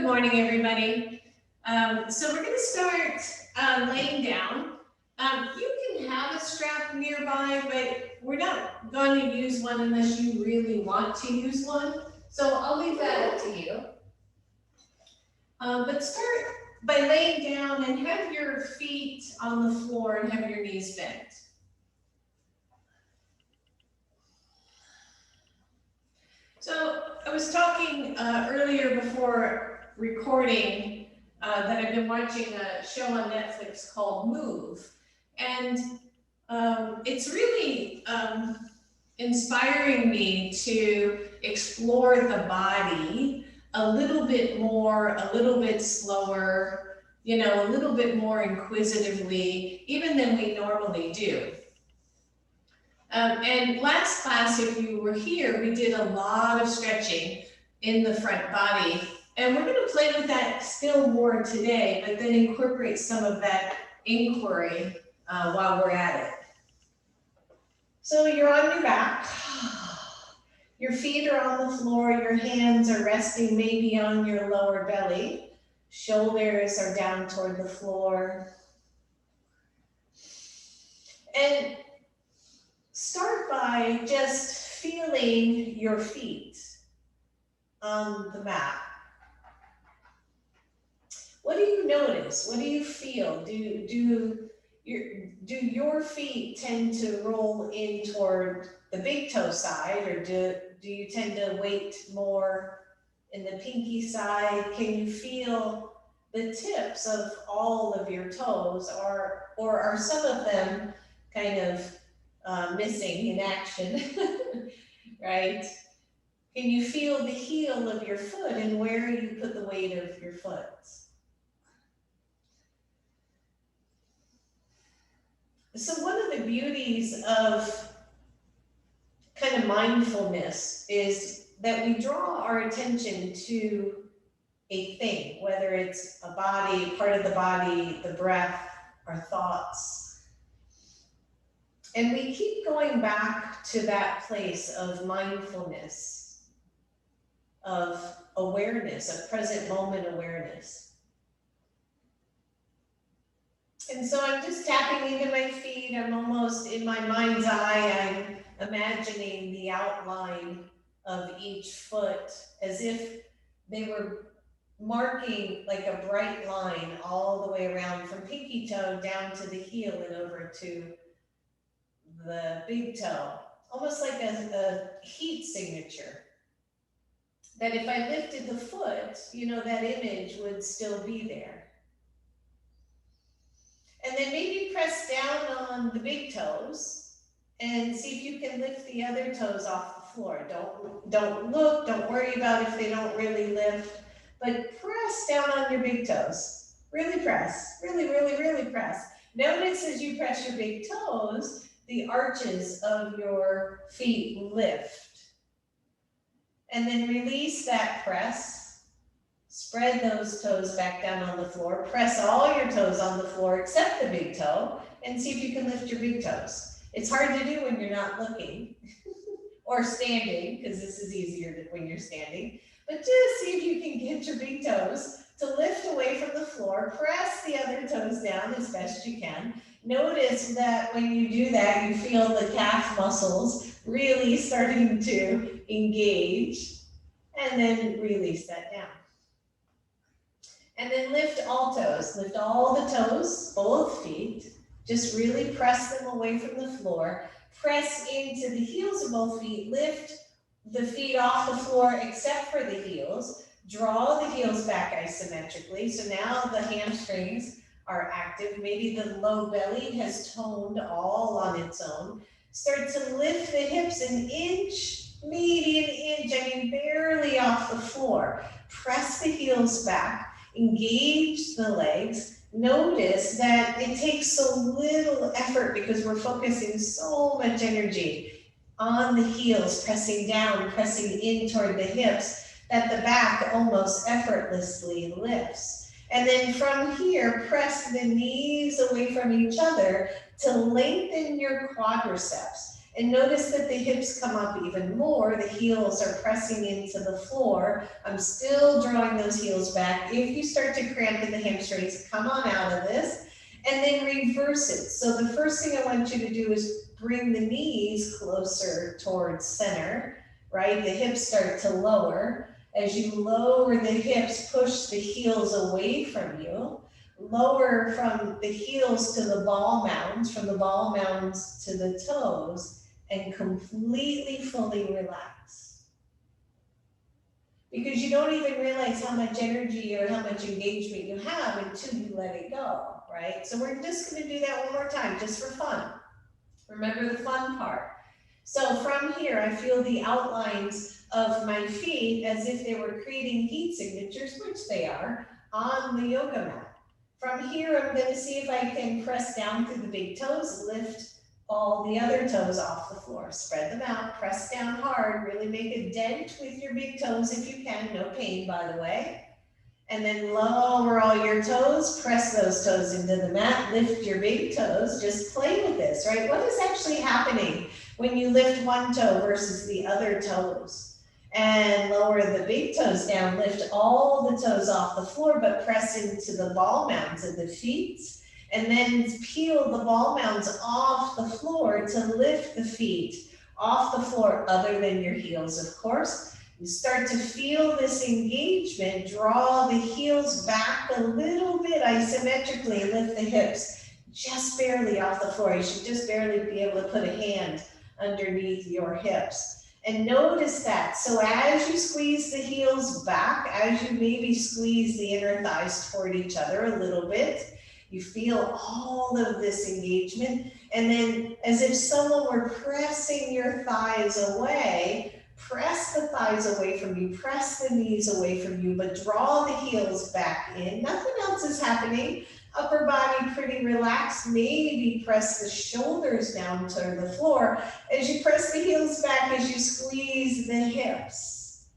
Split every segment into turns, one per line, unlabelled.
Good morning, everybody. So we're going to start laying down. You can have a strap nearby, but we're not going to use one unless you really want to use one. So I'll leave that up to you. But start by laying down and have your feet on the floor and have your knees bent. So I was talking earlier before recording that I've been watching a show on Netflix called Move. And it's really inspiring me to explore the body a little bit more, a little bit slower, a little bit more inquisitively, even than we normally do. And last class, if you were here, we did a lot of stretching in the front body. And we're going to play with that still more today, but then incorporate some of that inquiry while we're at it. So you're on your back. Your feet are on the floor. Your hands are resting maybe on your lower belly. Shoulders are down toward the floor. And start by just feeling your feet on the mat. What do you notice? What do you feel? Do your feet tend to roll in toward the big toe side, or do you tend to weight more in the pinky side? Can you feel the tips of all of your toes, or are some of them kind of missing in action, right? Can you feel the heel of your foot and where you put the weight of your foot? So one of the beauties of kind of mindfulness is that we draw our attention to a thing, whether it's a body, part of the body, the breath, our thoughts. And we keep going back to that place of mindfulness, of awareness, of present moment awareness. And so I'm just tapping into my feet. I'm almost in my mind's eye. I'm imagining the outline of each foot as if they were marking like a bright line all the way around from pinky toe down to the heel and over to the big toe, almost like a heat signature. That if I lifted the foot, that image would still be there. And then maybe press down on the big toes and see if you can lift the other toes off the floor. Don't look, don't worry about if they don't really lift, but press down on your big toes. Really press, really, really, really press. Notice as you press your big toes, the arches of your feet lift. And then release that press. Spread those toes back down on the floor. Press all your toes on the floor except the big toe and see if you can lift your big toes. It's hard to do when you're not looking or standing, because this is easier when you're standing. But just see if you can get your big toes to lift away from the floor. Press the other toes down as best you can. Notice that when you do that, you feel the calf muscles really starting to engage, and then release that down. And then lift all toes. Lift all the toes, both feet. Just really press them away from the floor. Press into the heels of both feet. Lift the feet off the floor except for the heels. Draw the heels back isometrically. So now the hamstrings are active. Maybe the low belly has toned all on its own. Start to lift the hips an inch, maybe an inch, barely off the floor. Press the heels back, engage the legs. Notice that it takes so little effort because we're focusing so much energy on the heels, pressing down, pressing in toward the hips, that the back almost effortlessly lifts. And then from here, press the knees away from each other to lengthen your quadriceps. And notice that the hips come up even more. The heels are pressing into the floor. I'm still drawing those heels back. If you start to cramp in the hamstrings, come on out of this and then reverse it. So the first thing I want you to do is bring the knees closer towards center, right? The hips start to lower. As you lower the hips, push the heels away from you. Lower from the heels to the ball mounds, from the ball mounds to the toes, and completely, fully relax. Because you don't even realize how much energy or how much engagement you have until you let it go, right? So we're just gonna do that one more time, just for fun. Remember the fun part. So from here, I feel the outlines of my feet as if they were creating heat signatures, which they are, on the yoga mat. From here, I'm going to see if I can press down through the big toes, lift all the other toes off the floor. Spread them out, press down hard, really make a dent with your big toes if you can, no pain by the way. And then lower all your toes, press those toes into the mat, lift your big toes, just play with this, right? What is actually happening when you lift one toe versus the other toes? And lower the big toes down, lift all the toes off the floor, but press into the ball mounds of the feet. And then peel the ball mounds off the floor to lift the feet off the floor, other than your heels, of course. You start to feel this engagement, draw the heels back a little bit isometrically, lift the hips just barely off the floor. You should just barely be able to put a hand underneath your hips. And notice that. So as you squeeze the heels back, as you maybe squeeze the inner thighs toward each other a little bit, you feel all of this engagement. And then as if someone were pressing your thighs away, press the thighs away from you, press the knees away from you, but draw the heels back in. Nothing else is happening. Upper body pretty relaxed, maybe press the shoulders down to the floor as you press the heels back, as you squeeze the hips.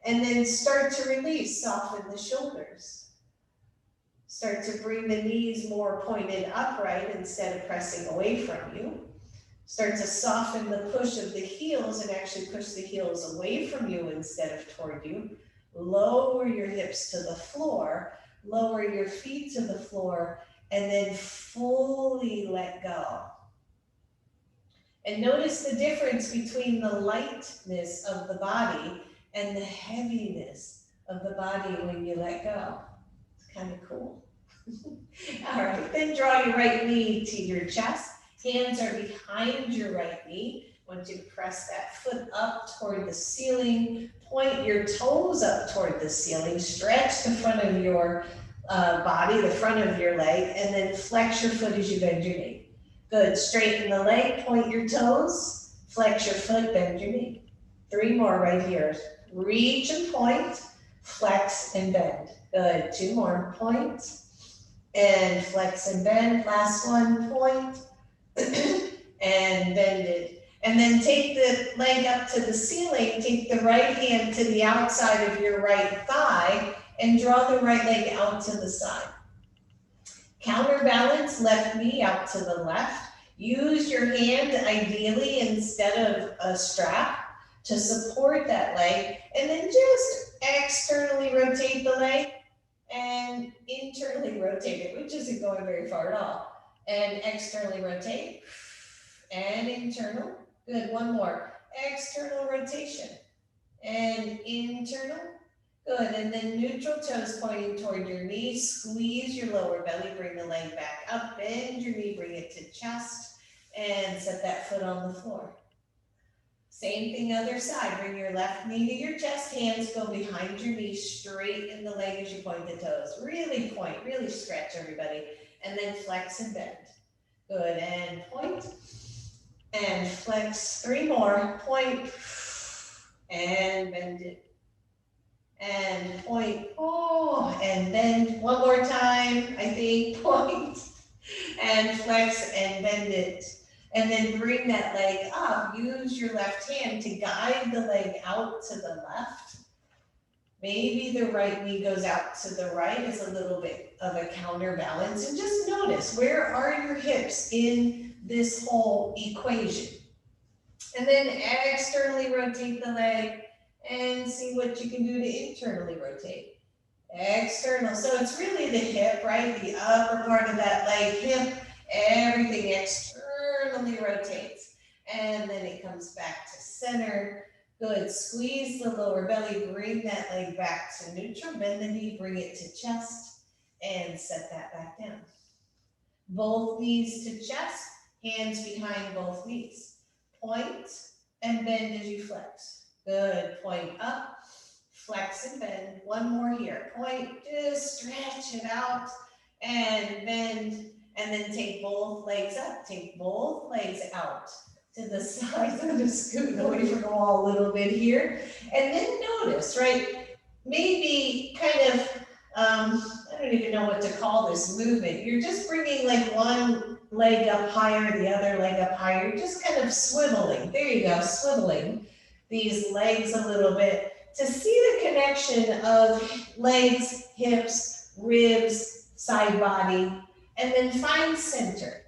And then start to release, soften the shoulders. Start to bring the knees more pointed upright instead of pressing away from you. Start to soften the push of the heels and actually push the heels away from you instead of toward you. Lower your hips to the floor. Lower your feet to the floor and then fully let go. And notice the difference between the lightness of the body and the heaviness of the body when you let go. It's kind of cool. All right, then draw your right knee to your chest. Hands are behind your right knee. I want you to press that foot up toward the ceiling. Point your toes up toward the ceiling. Stretch the front of your body, the front of your leg, and then flex your foot as you bend your knee. Good. Straighten the leg, point your toes, flex your foot, bend your knee. 3 more right here. Reach and point, flex and bend. Good. 2 more. Point and flex and bend. Last one. Point and bend it. And then take the leg up to the ceiling, take the right hand to the outside of your right thigh, and draw the right leg out to the side. Counterbalance, left knee out to the left. Use your hand, ideally, instead of a strap, to support that leg. And then just externally rotate the leg and internally rotate it, which isn't going very far at all. And externally rotate and internal. Good, 1 more. External rotation and internal. Good, and then neutral toes pointing toward your knees. Squeeze your lower belly, bring the leg back up, bend your knee, bring it to chest, and set that foot on the floor. Same thing other side, bring your left knee to your chest, hands go behind your knee, straighten the leg as you point the toes. Really point, really stretch everybody, and then flex and bend. Good, and point, and flex. 3 more, point, and bend it. And point, oh, and bend 1 more time, I think, point, and flex and bend it. And then bring that leg up. Use your left hand to guide the leg out to the left. Maybe the right knee goes out to the right as a little bit of a counterbalance. And just notice, where are your hips in this whole equation? And then externally rotate the leg and see what you can do to internally rotate. External, so it's really the hip, right? The upper part of that leg, hip, everything externally rotates. And then it comes back to center. Good, squeeze the lower belly, bring that leg back to neutral, bend the knee, bring it to chest, and set that back down. Both knees to chest, hands behind both knees. Point and bend as you flex. Good, point up, flex and bend. One more here. Point, just stretch it out and bend, and then take both legs up. Take both legs out to the side. I'm just scooting away from the wall a little bit here. And then notice, right, maybe kind of, I don't even know what to call this movement. You're just bringing like one leg up higher, the other leg up higher. You're just kind of swiveling. There you go, swiveling these legs a little bit to see the connection of legs, hips, ribs, side body, and then find center.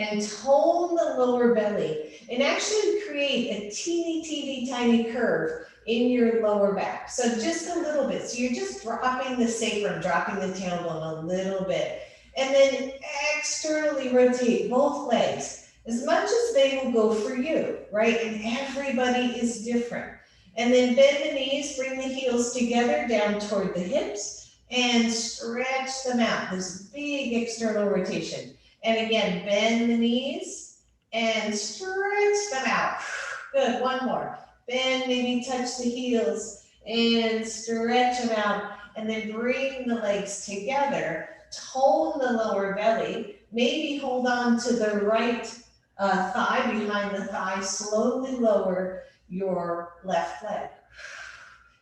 And tone the lower belly and actually create a teeny tiny curve in your lower back. So just a little bit. So you're just dropping the sacrum, dropping the tailbone a little bit. And then externally rotate both legs as much as they will go for you, right? And everybody is different. And then bend the knees, bring the heels together down toward the hips and stretch them out. This big external rotation. And again, bend the knees and stretch them out. Good, one more. Bend, maybe touch the heels and stretch them out. And then bring the legs together. Tone the lower belly. Maybe hold on to the right thigh, behind the thigh. Slowly lower your left leg.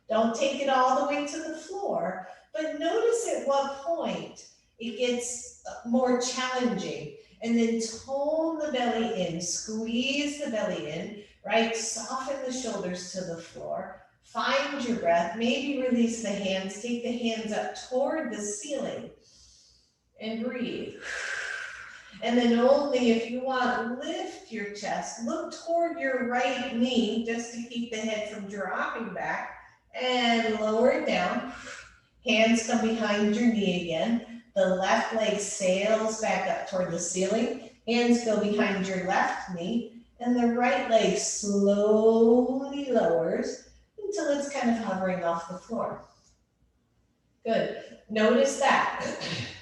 Don't take it all the way to the floor, but notice at what point it gets more challenging. And then tone the belly in, squeeze the belly in, right? Soften the shoulders to the floor. Find your breath, maybe release the hands, take the hands up toward the ceiling and breathe. And then only if you want, lift your chest, look toward your right knee just to keep the head from dropping back and lower it down. Hands come behind your knee again. The left leg sails back up toward the ceiling. Hands go behind your left knee and the right leg slowly lowers until it's kind of hovering off the floor. Good. Notice that.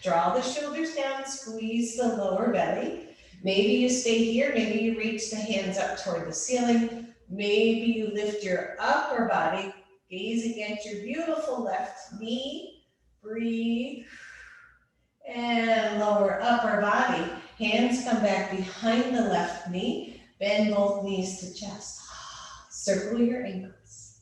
Draw the shoulders down, squeeze the lower belly. Maybe you stay here, maybe you reach the hands up toward the ceiling. Maybe you lift your upper body, gaze against your beautiful left knee. Breathe. And lower upper body. Hands come back behind the left knee. Bend both knees to chest. Circle your ankles.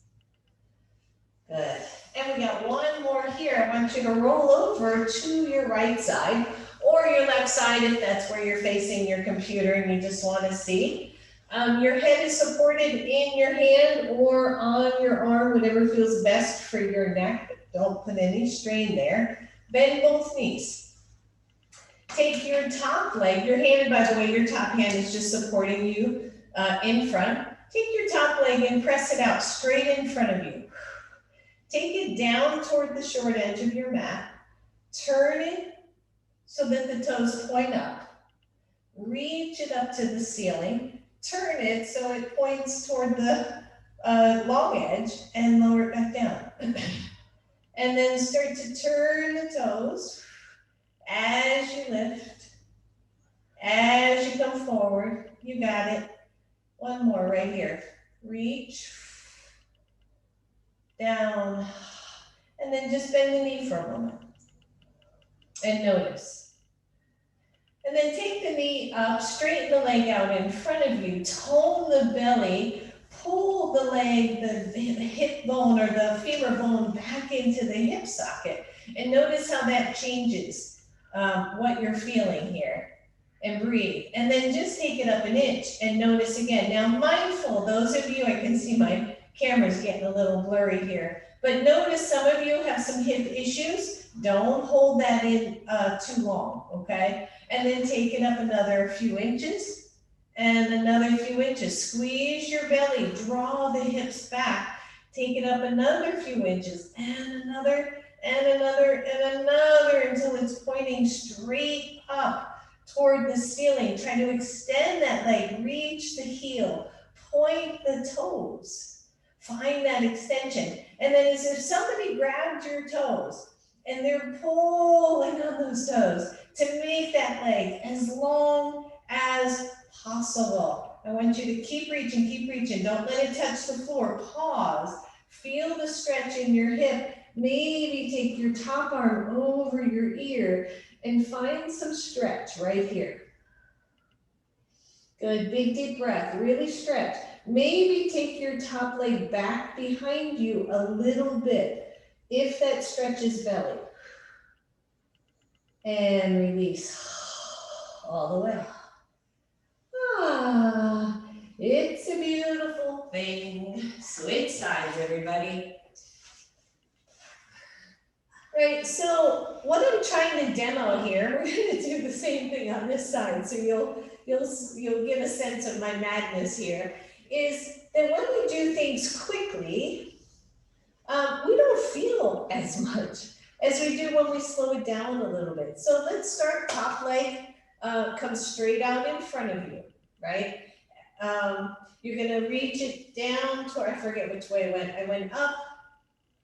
Good. And we got one more here. I want you to roll over to your right side or your left side if that's where you're facing your computer and you just want to see. Your head is supported in your hand or on your arm, whatever feels best for your neck. Don't put any strain there. Bend both knees. Take your top leg, your hand, by the way, your top hand is just supporting you in front. Take your top leg and press it out straight in front of you. Take it down toward the short edge of your mat. Turn it so that the toes point up. Reach it up to the ceiling. Turn it so it points toward the long edge and lower it back down. And then start to turn the toes as you lift, as you come forward. You got it. One more right here. Reach down, and then just bend the knee for a moment and notice. And then take the knee up, straighten the leg out in front of you, tone the belly, pull the leg, the hip bone or the femur bone back into the hip socket, and notice how that changes what you're feeling here. And breathe, and then just take it up an inch and notice again. Now mindful, those of you, I can see my camera's getting a little blurry here, but notice some of you have some hip issues. Don't hold that in too long, okay? And then take it up another few inches and another few inches. Squeeze your belly, draw the hips back. Take it up another few inches, and another, and another, and another, until it's pointing straight up toward the ceiling. Try to extend that leg, reach the heel, point the toes. Find that extension. And then as if somebody grabbed your toes and they're pulling on those toes to make that leg as long as possible. I want you to keep reaching. Don't let it touch the floor. Pause. Feel the stretch in your hip. Maybe take your top arm over your ear and find some stretch right here. Good, big deep breath, really stretch. Maybe take your top leg back behind you a little bit if that stretches belly. And release all the way. Ah, it's a beautiful thing. Switch sides, everybody. Right, so what I'm trying to demo here, we're going to do the same thing on this side, so you'll get a sense of my madness here, is that when we do things quickly, we don't feel as much as we do when we slow it down a little bit. So let's start top leg, comes straight out in front of you, right? You're gonna reach it down toward, I forget which way I went. I went up,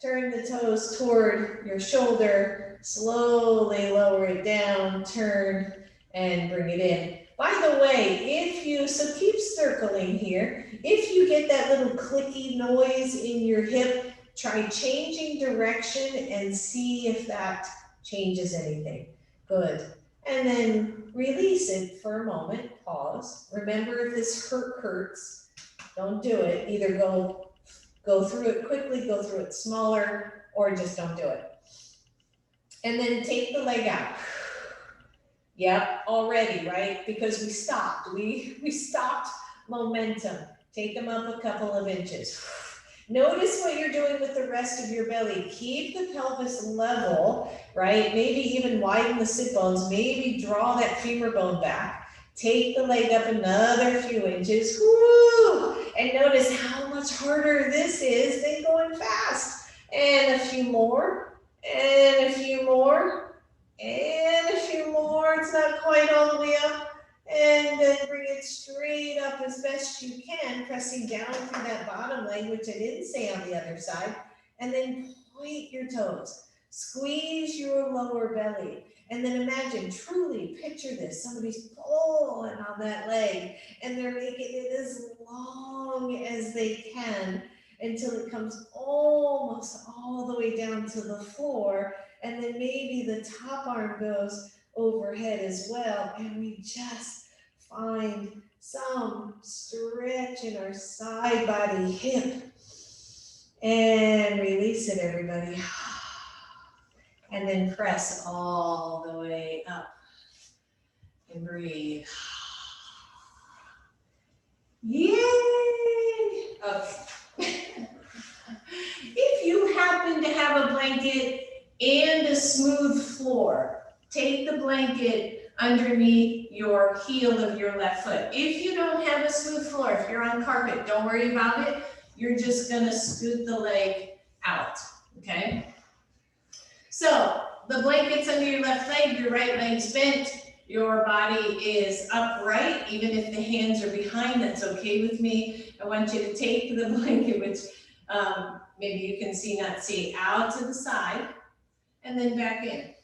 turn the toes toward your shoulder, slowly lower it down, turn, and bring it in. By the way, so keep circling here. If you get that little clicky noise in your hip, try changing direction and see if that changes anything. Good. And then release it for a moment, pause. Remember, if this hurts, don't do it. Either go through it quickly, go through it smaller, or just don't do it. And then take the leg out. Yep, already, right? Because we stopped. We stopped momentum. Take them up a couple of inches. Notice what you're doing with the rest of your belly. Keep the pelvis level, right? Maybe even widen the sit bones. Maybe draw that femur bone back. Take the leg up another few inches. Woo! And notice how much harder this is than going fast. And a few more, and a few more, and a few more. It's not quite all the way up. And then bring it straight up as best you can, pressing down through that bottom leg, which I didn't say on the other side. And then point your toes. Squeeze your lower belly. And then imagine, truly picture this. Somebody's pulling on that leg and they're making it as long as they can until it comes almost all the way down to the floor. And then maybe the top arm goes overhead as well, and we just find some stretch in our side body hip and release it, everybody. And then press all the way up and breathe. Yay! Okay. If you happen to have a blanket and a smooth floor, take the blanket underneath your heel of your left foot. If you don't have a smooth floor, if you're on carpet, don't worry about it. You're just gonna scoot the leg out, okay? So the blanket's under your left leg, your right leg's bent, your body is upright, even if the hands are behind, that's okay with me. I want you to take the blanket, which maybe you can see, not see, out to the side, and then back in.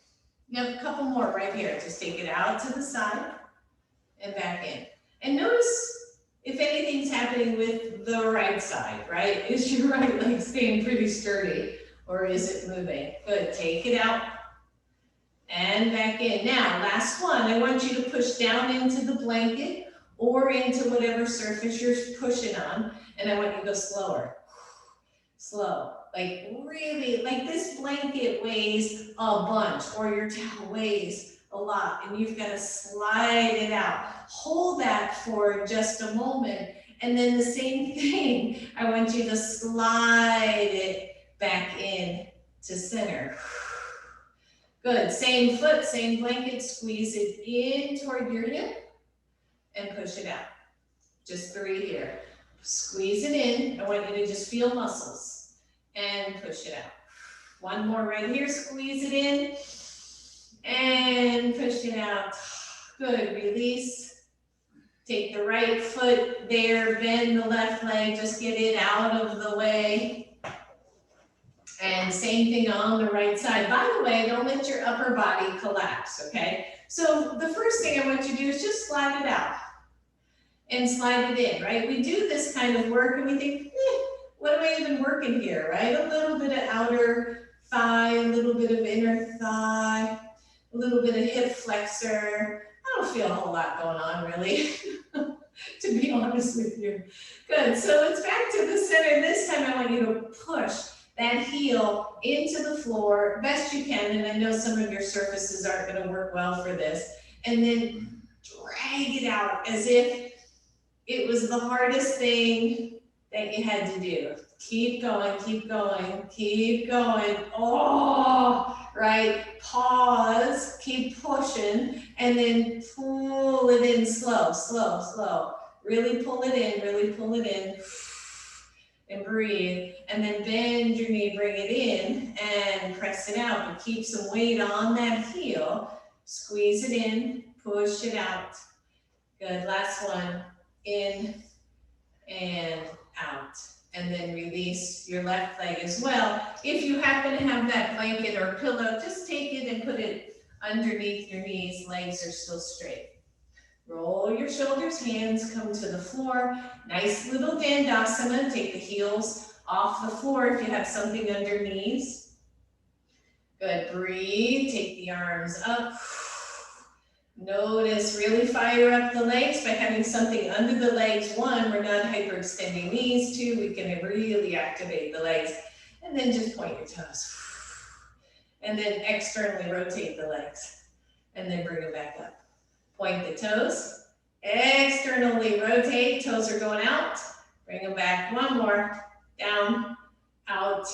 You have a couple more right here. Just take it out to the side and back in. And notice if anything's happening with the right side, right? Is your right leg staying pretty sturdy or is it moving? Good, take it out and back in. Now, last one, I want you to push down into the blanket or into whatever surface you're pushing on, and I want you to go slower. Slow. Like really, like this blanket weighs a bunch or your towel weighs a lot and you've got to slide it out. Hold that for just a moment and then the same thing. I want you to slide it back in to center. Good, same foot, same blanket, squeeze it in toward your hip and push it out. Just 3 here. Squeeze it in. I want you to just feel muscles and push it out. One more right here. Squeeze it in and push it out. Good. Release. Take the right foot there. Bend the left leg. Just get it out of the way. And same thing on the right side. By the way, don't let your upper body collapse, okay? So the first thing I want you to do is just slide it out and slide it in, right? We do this kind of work and we think, what am I even working here, right? A little bit of outer thigh, a little bit of inner thigh, a little bit of hip flexor. I don't feel a whole lot going on really, to be honest with you. Good, so it's back to the center. This time I want you to push that heel into the floor best you can, and I know some of your surfaces aren't going to work well for this, and then drag it out as if it was the hardest thing that you had to do. Keep going, keep going, keep going. Oh, right, pause, keep pushing, and then pull it in slow, slow, slow. Really pull it in, really pull it in. And breathe, and then bend your knee, bring it in, and press it out, but keep some weight on that heel. Squeeze it in, push it out. Good, last one, in and out. And then release your left leg as well. If you happen to have that blanket or pillow, just take it and put it underneath your knees, legs are still straight. Roll your shoulders, hands come to the floor. Nice little dandasana. Take the heels off the floor if you have something under knees. Good, breathe, take the arms up. Notice, really fire up the legs by having something under the legs. One, we're not hyperextending knees. Two, we can really activate the legs. And then just point your toes. And then externally rotate the legs. And then bring them back up. Point the toes, externally rotate, toes are going out, bring them back, one more, down, out.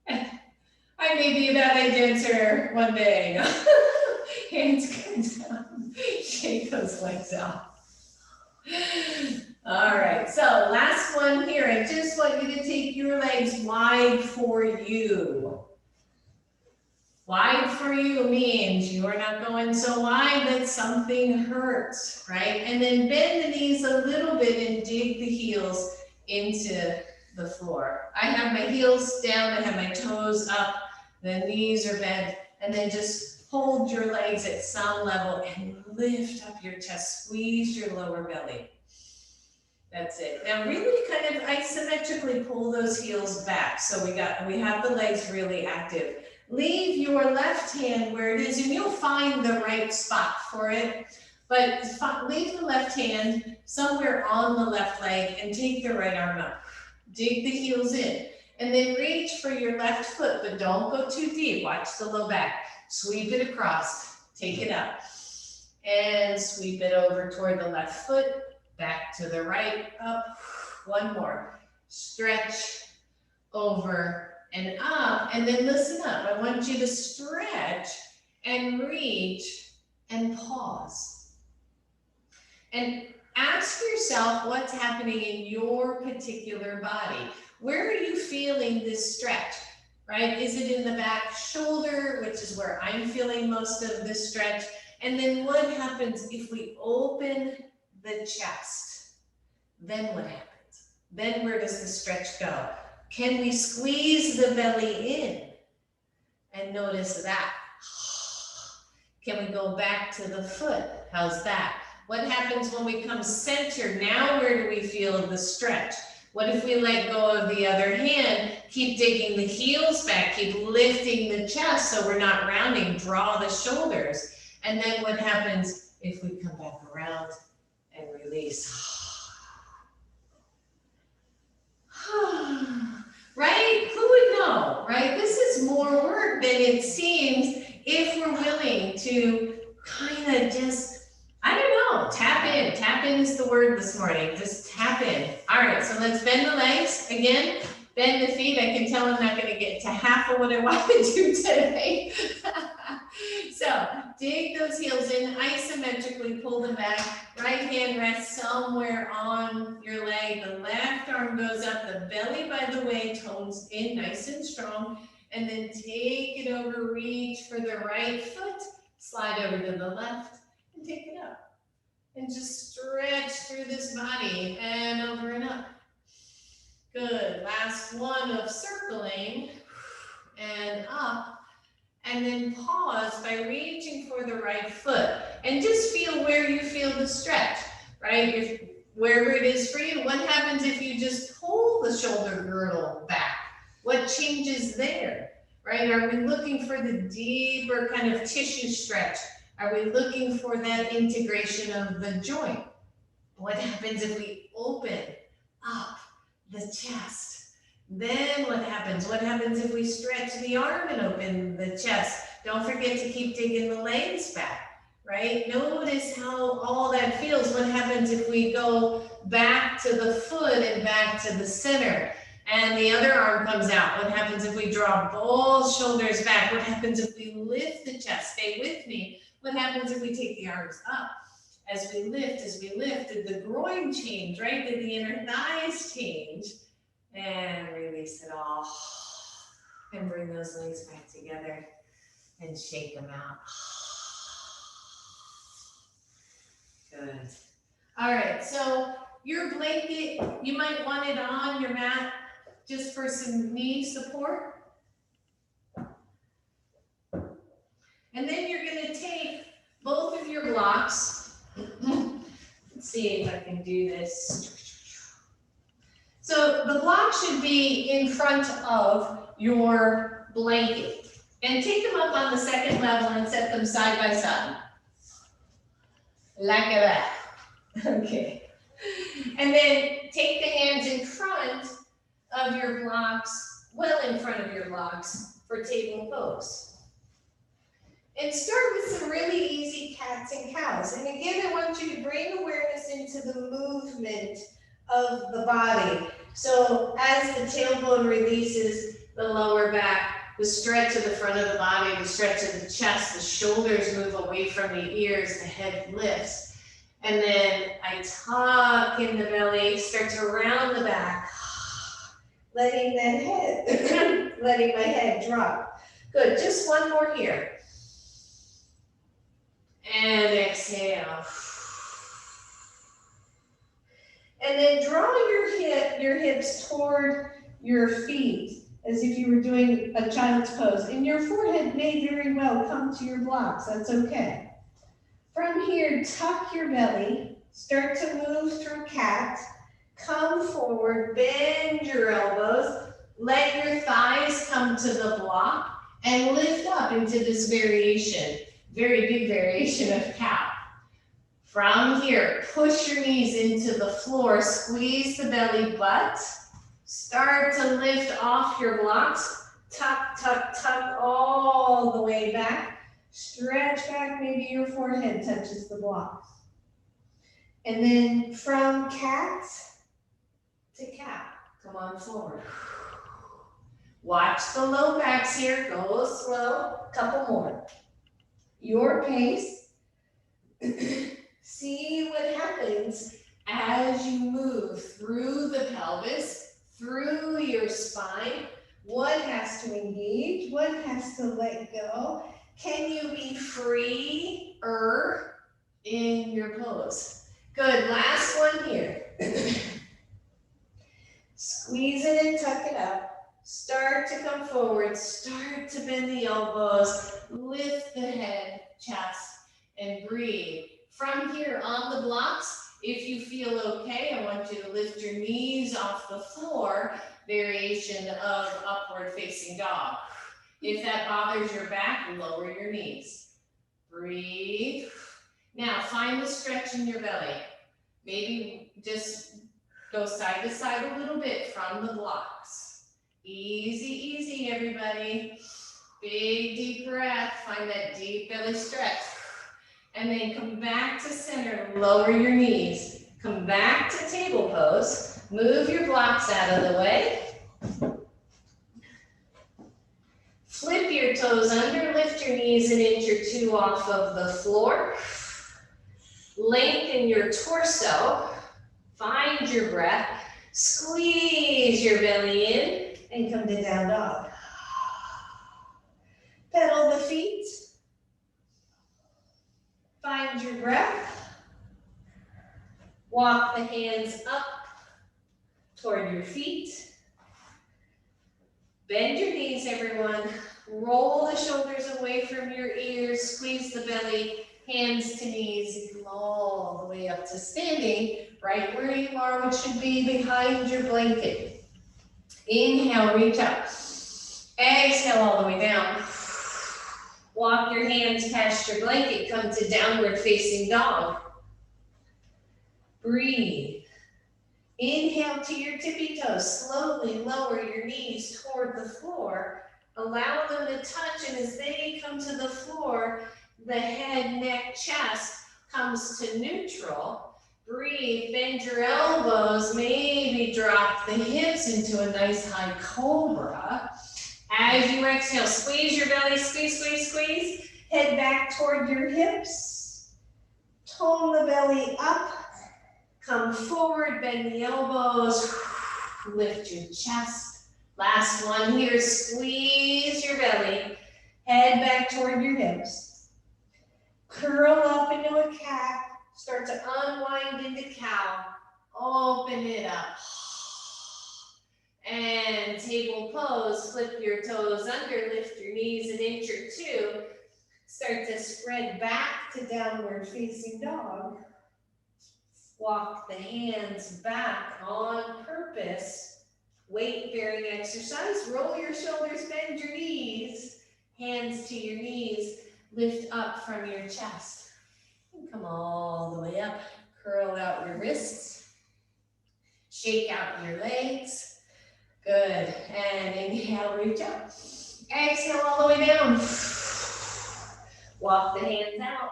I may be a ballet dancer one day. Hands come down, shake those legs out. All right, so last one here. I just want you to take your legs wide for you. Wide for you means you are not going so wide that something hurts, right? And then bend the knees a little bit and dig the heels into the floor. I have my heels down, I have my toes up, the knees are bent, and then just hold your legs at some level and lift up your chest, squeeze your lower belly. That's it. Now really kind of isometrically pull those heels back. So we have the legs really active. Leave your left hand where it is, and you'll find the right spot for it. But leave the left hand somewhere on the left leg and take the right arm up. Dig the heels in. And then reach for your left foot, but don't go too deep. Watch the low back. Sweep it across. Take it up. And sweep it over toward the left foot. Back to the right. Up. One more. Stretch over and up, and then listen up. I want you to stretch and reach and pause. And ask yourself what's happening in your particular body. Where are you feeling this stretch, right? Is it in the back shoulder, which is where I'm feeling most of this stretch? And then what happens if we open the chest? Then what happens? Then where does the stretch go? Can we squeeze the belly in? And notice that. Can we go back to the foot? How's that? What happens when we come center? Now where do we feel the stretch? What if we let go of the other hand? Keep digging the heels back, keep lifting the chest so we're not rounding, draw the shoulders. And then what happens if we come back around and release? Right? Who would know, right? This is more work than it seems if we're willing to kind of just, I don't know, tap in. Tap in is the word this morning. Just tap in. All right, so let's bend the legs again. Bend the feet. I can tell I'm not going to get to half of what I want to do today. So dig those heels in, isometrically pull them back. Right hand rests somewhere on your leg. The left arm goes up, the belly, by the way, tones in nice and strong. And then take it over, reach for the right foot, slide over to the left, and take it up. And just stretch through this body and over and up. Good. Last one of circling and up. And then pause by reaching for the right foot. And just feel where you feel the stretch, right? If wherever it is for you, what happens if you just pull the shoulder girdle back? What changes there, right? Are we looking for the deeper kind of tissue stretch? Are we looking for that integration of the joint? What happens if we open up the chest? Then what happens? What happens if we stretch the arm and open the chest? Don't forget to keep digging the legs back, right? Notice how all that feels. What happens if we go back to the foot and back to the center? And the other arm comes out. What happens if we draw both shoulders back? What happens if we lift the chest? Stay with me. What happens if we take the arms up? As we lift, did the groin change, right? Did the inner thighs change? And release it all. And bring those legs back together and shake them out. Good. All right, so your blanket, you might want it on your mat just for some knee support. And then you're going to take both of your blocks. Let's see if I can do this. So the block should be in front of your blanket. And take them up on the second level and set them side by side. Like that. Okay. And then take the hands in front of your blocks, well in front of your blocks for table pose. And start with some really easy cats and cows. And again, I want you to bring awareness into the movement of the body. So as the tailbone releases the lower back, the stretch of the front of the body, the stretch of the chest, the shoulders move away from the ears, the head lifts. And then I tuck in the belly, start to round the back, letting that head, letting my head drop. Good, just one more here. And exhale. And then draw your hips toward your feet as if you were doing a child's pose. And your forehead may very well come to your blocks. That's okay. From here, tuck your belly. Start to move through cat. Come forward, bend your elbows. Let your thighs come to the block and lift up into this variation. Very big variation of cow. From here, push your knees into the floor, squeeze the belly butt, start to lift off your blocks, tuck, tuck, tuck all the way back, stretch back, maybe your forehead touches the blocks. And then from cat to cow, come on forward. Watch the low backs here, go slow, couple more. Your pace. See what happens as you move through the pelvis, through your spine. What has to engage? What has to let go? Can you be freer in your pose? Good, last one here. Squeeze it and tuck it up. Start to come forward, start to bend the elbows, lift the head, chest, and breathe. From here on the blocks, if you feel okay, I want you to lift your knees off the floor, variation of upward facing dog. If that bothers your back, lower your knees. Breathe. Now find the stretch in your belly. Maybe just go side to side a little bit from the blocks. Easy, easy, everybody. Big, deep breath. Find that deep belly stretch. And then come back to center. Lower your knees. Come back to table pose. Move your blocks out of the way.
Flip your toes under, lift your knees an inch or two off of the floor. Lengthen your torso, find your breath, squeeze your belly in,
and come to down dog. Pedal the feet. Find your breath.
Walk the hands up toward your feet. Bend your knees, everyone. Roll the shoulders away from your ears, squeeze the belly, hands to knees, and come all the way up to standing, right where you are, which should be behind your blanket. Inhale, reach up. Exhale all the way down. Walk your hands past your blanket, come to downward facing dog. Breathe. Inhale to your tippy toes. Slowly lower your knees toward the floor. Allow them to touch, and as they come to the floor, the head, neck, chest comes to neutral. Breathe, bend your elbows, maybe drop the hips into a nice high cobra. As you exhale, squeeze your belly, squeeze, squeeze, squeeze.
Head back toward your hips. Tone the belly up.
Come forward, bend the elbows, lift your chest. Last one here, squeeze your belly.
Head back toward your hips. Curl up into a cat.
Start to unwind into cow. Open it up. And table pose, flip your toes under, lift your knees an inch or two. Start to spread back to downward facing dog. Walk the hands back on purpose. Weight-bearing exercise. Roll your shoulders, bend your knees. Hands to your knees. Lift up from your chest. And come all the way up. Curl out your wrists. Shake out your legs. Good. And inhale, reach up. Exhale all the way down. Walk the hands out.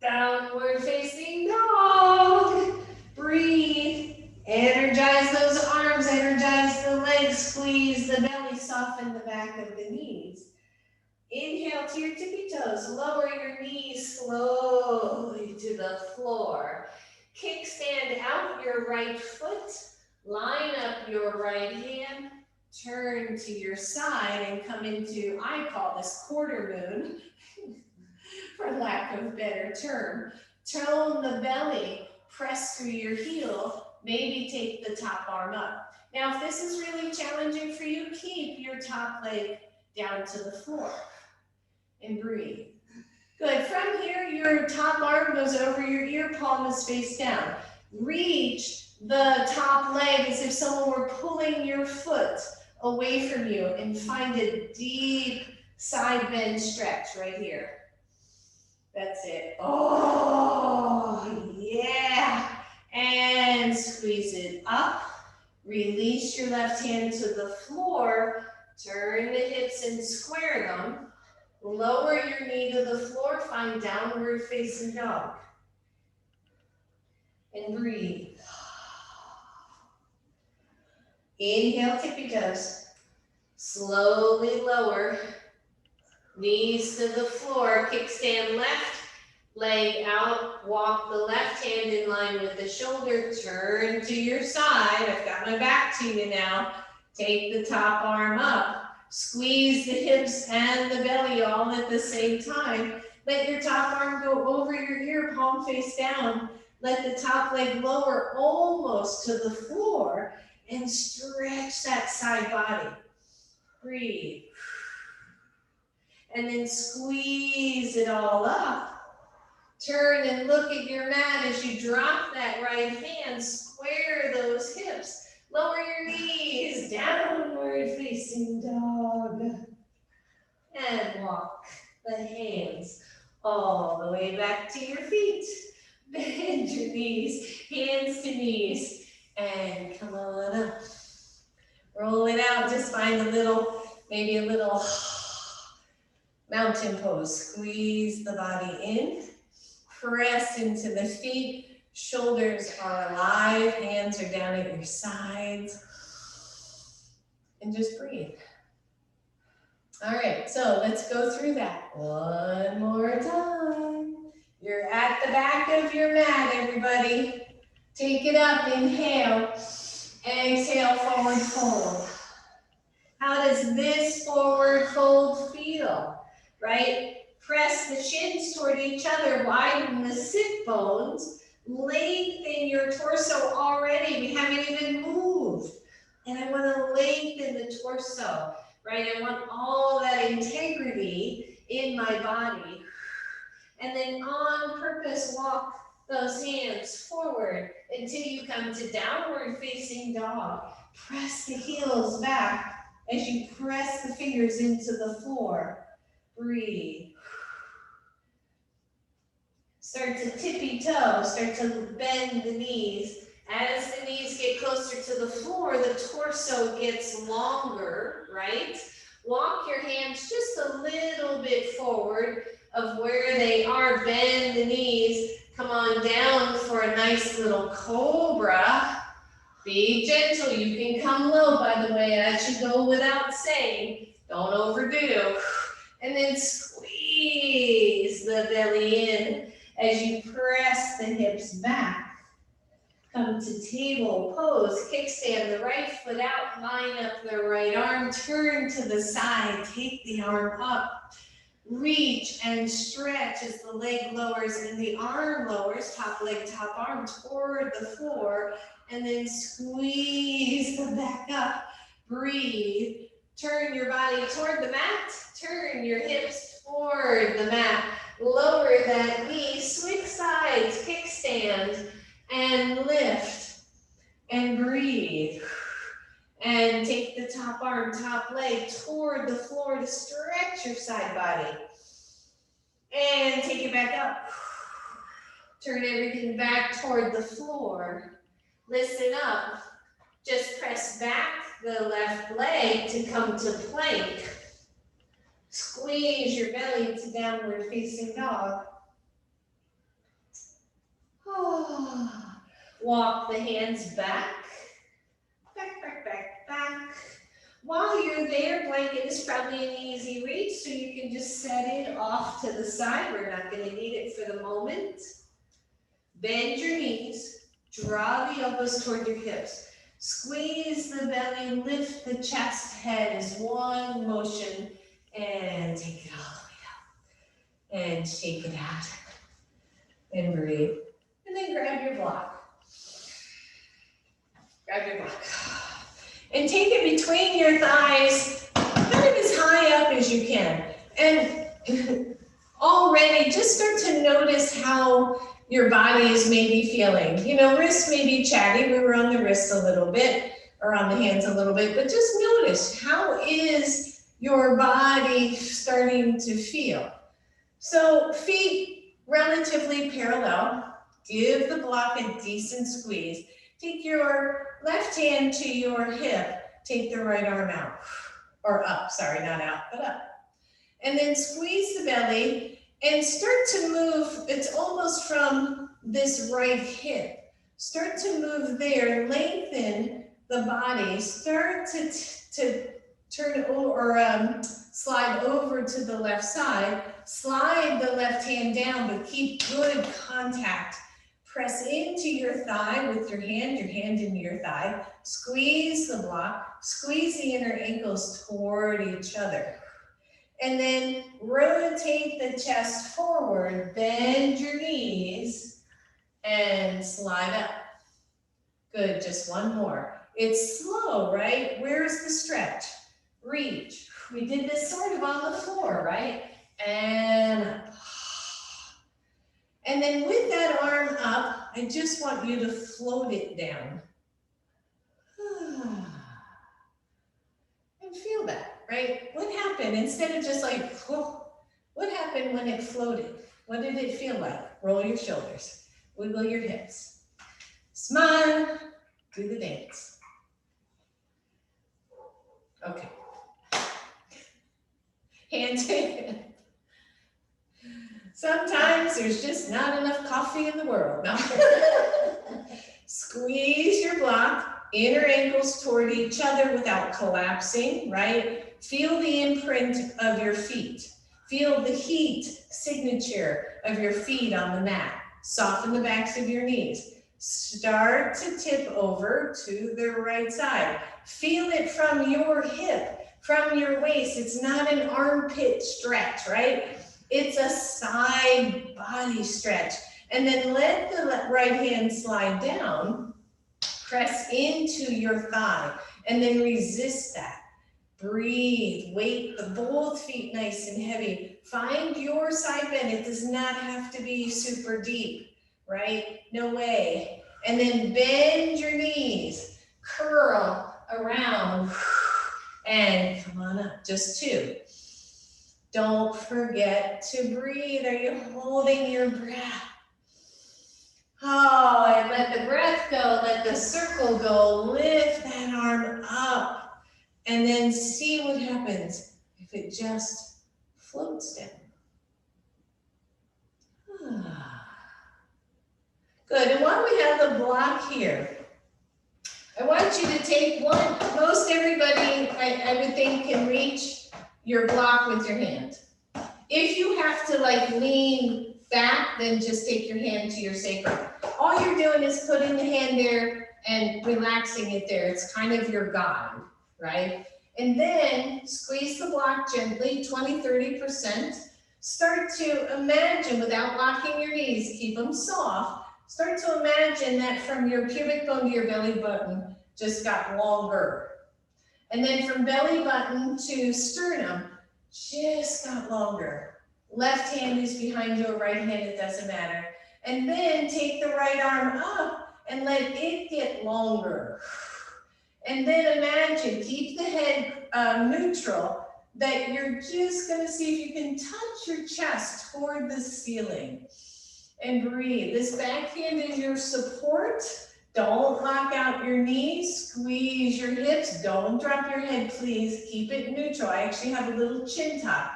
Downward facing dog. Breathe. Energize those arms, energize the legs, squeeze the belly, soften the back of the knees. Inhale to your tippy toes. Lower your knees slowly to the floor. Kickstand out your right foot. Line up your right hand. Turn to your side and come into, I call this quarter moon, for lack of a better term. Tone the belly, press through your heel, maybe take the top arm up. Now, if this is really challenging for you, keep your top leg down to the floor and breathe. Good, from here, your top arm goes over your ear, palm is face down. Reach the top leg as if someone were pulling your foot away from you and find a deep side bend stretch right here. That's it. Oh, yeah. And squeeze it up. Release your left hand to the floor. Turn the hips and square them. Lower your knee to the floor. Find downward facing dog. And breathe. Inhale, tippy toes. Slowly lower. Knees to the floor, kickstand left, leg out, walk the left hand in line with the shoulder, turn to your side. I've got my back to you now. Take the top arm up, squeeze the hips and the belly all at the same time. Let your top arm go over your ear, palm face down. Let the top leg lower almost to the floor and stretch that side body. Breathe. And then squeeze it all up. Turn and look at your mat as you drop that right hand. Square those hips. Lower your knees. Downward facing dog. And walk the hands all the way back to your feet. Bend your knees, hands to knees. And come on up. Roll it out. Just find a little, maybe a little mountain pose. Squeeze the body in. Press into the feet. Shoulders are alive. Hands are down at your sides. And just breathe. All right, so let's go through that one more time. You're at the back of your mat, everybody. Take it up, inhale, exhale, forward fold. How does this forward fold feel, right? Press the shins toward each other, widen the sit bones, lengthen your torso already. We haven't even moved. And I want to lengthen the torso, right? I want all that integrity in my body. And then on purpose, walk those hands forward until you come to downward facing dog. Press the heels back as you press the fingers into the floor. Breathe. Start to tippy toe, start to bend the knees. As the knees get closer to the floor, the torso gets longer, right? Walk your hands just a little bit forward of where they are. Bend the knees. Come on down for a nice little cobra. Be gentle. You can come low, by the way, as you go without saying. Don't overdo. And then squeeze the belly in as you press the hips back. Come to table pose, kickstand the right foot out, line up the right arm, turn to the side, take the arm up, reach and stretch as the leg lowers and the arm lowers, top leg, top arm toward the floor, and then squeeze the back up, breathe, turn your body toward the mat, turn your hips toward the mat, lower that knee, switch sides, kickstand, and lift, and breathe, and take the top arm, top leg toward the floor to stretch your side body, and take it back up, turn everything back toward the floor, listen up, just press back the left leg to come to plank, squeeze your belly to downward facing dog. Walk the hands back, back, back, back, back. While you're there, blanket is probably an easy reach, so you can just set it off to the side. We're not going to need it for the moment. Bend your knees, draw the elbows toward your hips. Squeeze the belly, lift the chest, head is one motion, and take it all the way out. And shake it out. And breathe. And then grab your block. Grab your block. And take it between your thighs, kind of as high up as you can. And already just start to notice how your body is maybe feeling. You know, wrists may be chatty. We were on the wrists a little bit, or on the hands a little bit, but just notice, how is your body starting to feel? So feet relatively parallel. Give the block a decent squeeze. Take your left hand to your hip. Take the right arm out, or up, sorry, not out, but up. And then squeeze the belly and start to move. It's almost from this right hip. Start to move there, lengthen the body. Start to turn over, or slide over to the left side. Slide the left hand down, but keep good contact. Press into your thigh with your hand into your thigh. Squeeze the block, squeeze the inner ankles toward each other. And then rotate the chest forward, bend your knees, and slide up. Good, just one more. It's slow, right? Where's the stretch? Reach. We did this sort of on the floor, right? And up. And then with that arm up, I just want you to float it down. And feel that, right? What happened? Instead of just like, whoa, what happened when it floated? What did it feel like? Roll your shoulders, wiggle your hips, smile, do the dance. Okay. Hand to hand. Sometimes there's just not enough coffee in the world. No. Squeeze your block, inner ankles toward each other without collapsing, right?
Feel the imprint of your feet. Feel the heat signature of your feet on the mat. Soften the backs of your knees. Start to tip over to the right side. Feel it from your hip, from your waist. It's not an armpit stretch, right? It's a side body stretch. And then let the right hand slide down, press into your thigh, and then resist that. Breathe, weight the both feet nice and heavy. Find your side bend. It does not have to be super deep, right? No way. And then bend your knees, curl around, and come on up, just 2. Don't forget to breathe. Are you holding your breath? Oh, and let the breath go, let the circle go, lift that arm up, and then see what happens if it just floats down. Good, and while we have the block here, I want you to take one, most everybody, I would think, can reach your block with your hand. If you have to like lean back, then just take your hand to your sacrum. All you're doing is putting the hand there and relaxing it there. It's kind of your guide, right? And then squeeze the block gently, 20-30%. Start to imagine, without locking your knees, keep them soft. Start to imagine that from your pubic bone to your belly button just got longer. And then from belly button to sternum, just got longer. Left hand is behind your right hand, it doesn't matter. And then take the right arm up and let it get longer. And then imagine, keep the head neutral, that you're just gonna see if you can touch your chest toward the ceiling. And breathe. This back hand is your support. Don't lock out your knees, squeeze your hips. Don't drop your head, please. Keep it neutral. I actually have a little chin tuck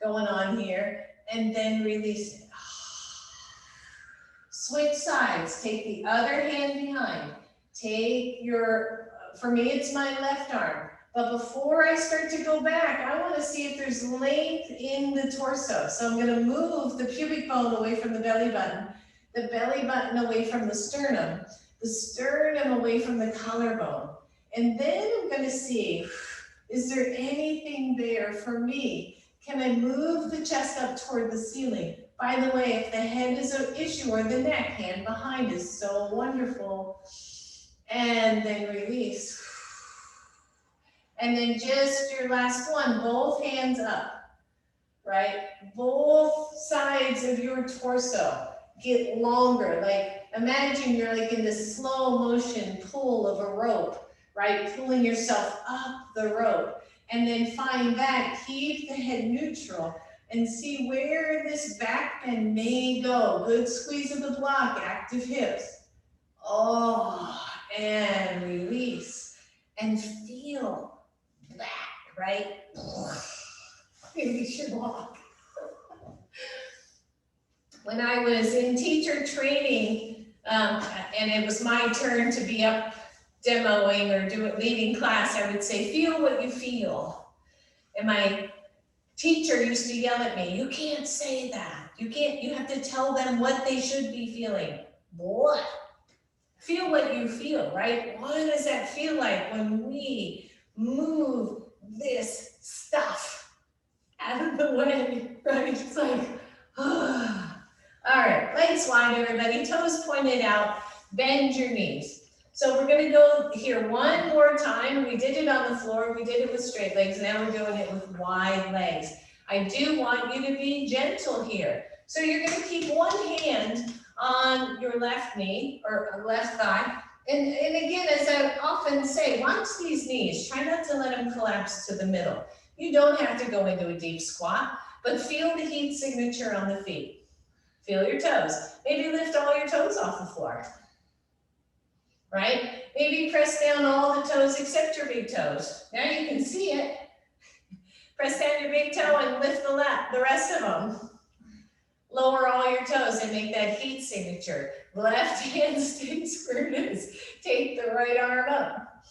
going on here. And then release it. Switch sides. Take the other hand behind. Take your, for me, it's my left arm. But before I start to go back, I want to see if there's length in the torso. So I'm going to move the pubic bone away from the belly button away from the sternum away from the collarbone. And then I'm going to see, is there anything there for me? Can I move the chest up toward the ceiling? By the way, if the head is an issue or the neck, hand behind is so wonderful. And then release. And then just your last one, both hands up, right? Both sides of your torso get longer. Like imagine you're like in this slow motion pull of a rope, right? Pulling yourself up the rope. And then find that, keep the head neutral and see where this back bend may go. Good squeeze of the block, active hips. Oh, and release. And feel that, right? Maybe you should walk. When I was in teacher training, and it was my turn to be up demoing or leading class, I would say, feel what you feel. And my teacher used to yell at me, you can't say that. You have to tell them what they should be feeling. What? Feel what you feel, right? What does that feel like when we move this stuff out of the way, right? It's like, all right, legs wide, everybody, toes pointed out, bend your knees. So we're gonna go here one more time. We did it on the floor, we did it with straight legs, now we're doing it with wide legs. I do want you to be gentle here. So you're gonna keep one hand on your left knee or left thigh. And again, as I often say, watch these knees. Try not to let them collapse to the middle. You don't have to go into a deep squat, but feel the heat signature on the feet. Feel your toes. Maybe lift all your toes off the floor, right? Maybe press down all the toes except your big toes. Now you can see it. Press down your big toe and lift the rest of them. Lower all your toes and make that heat signature. Left hand stays where it is. Take the right arm up.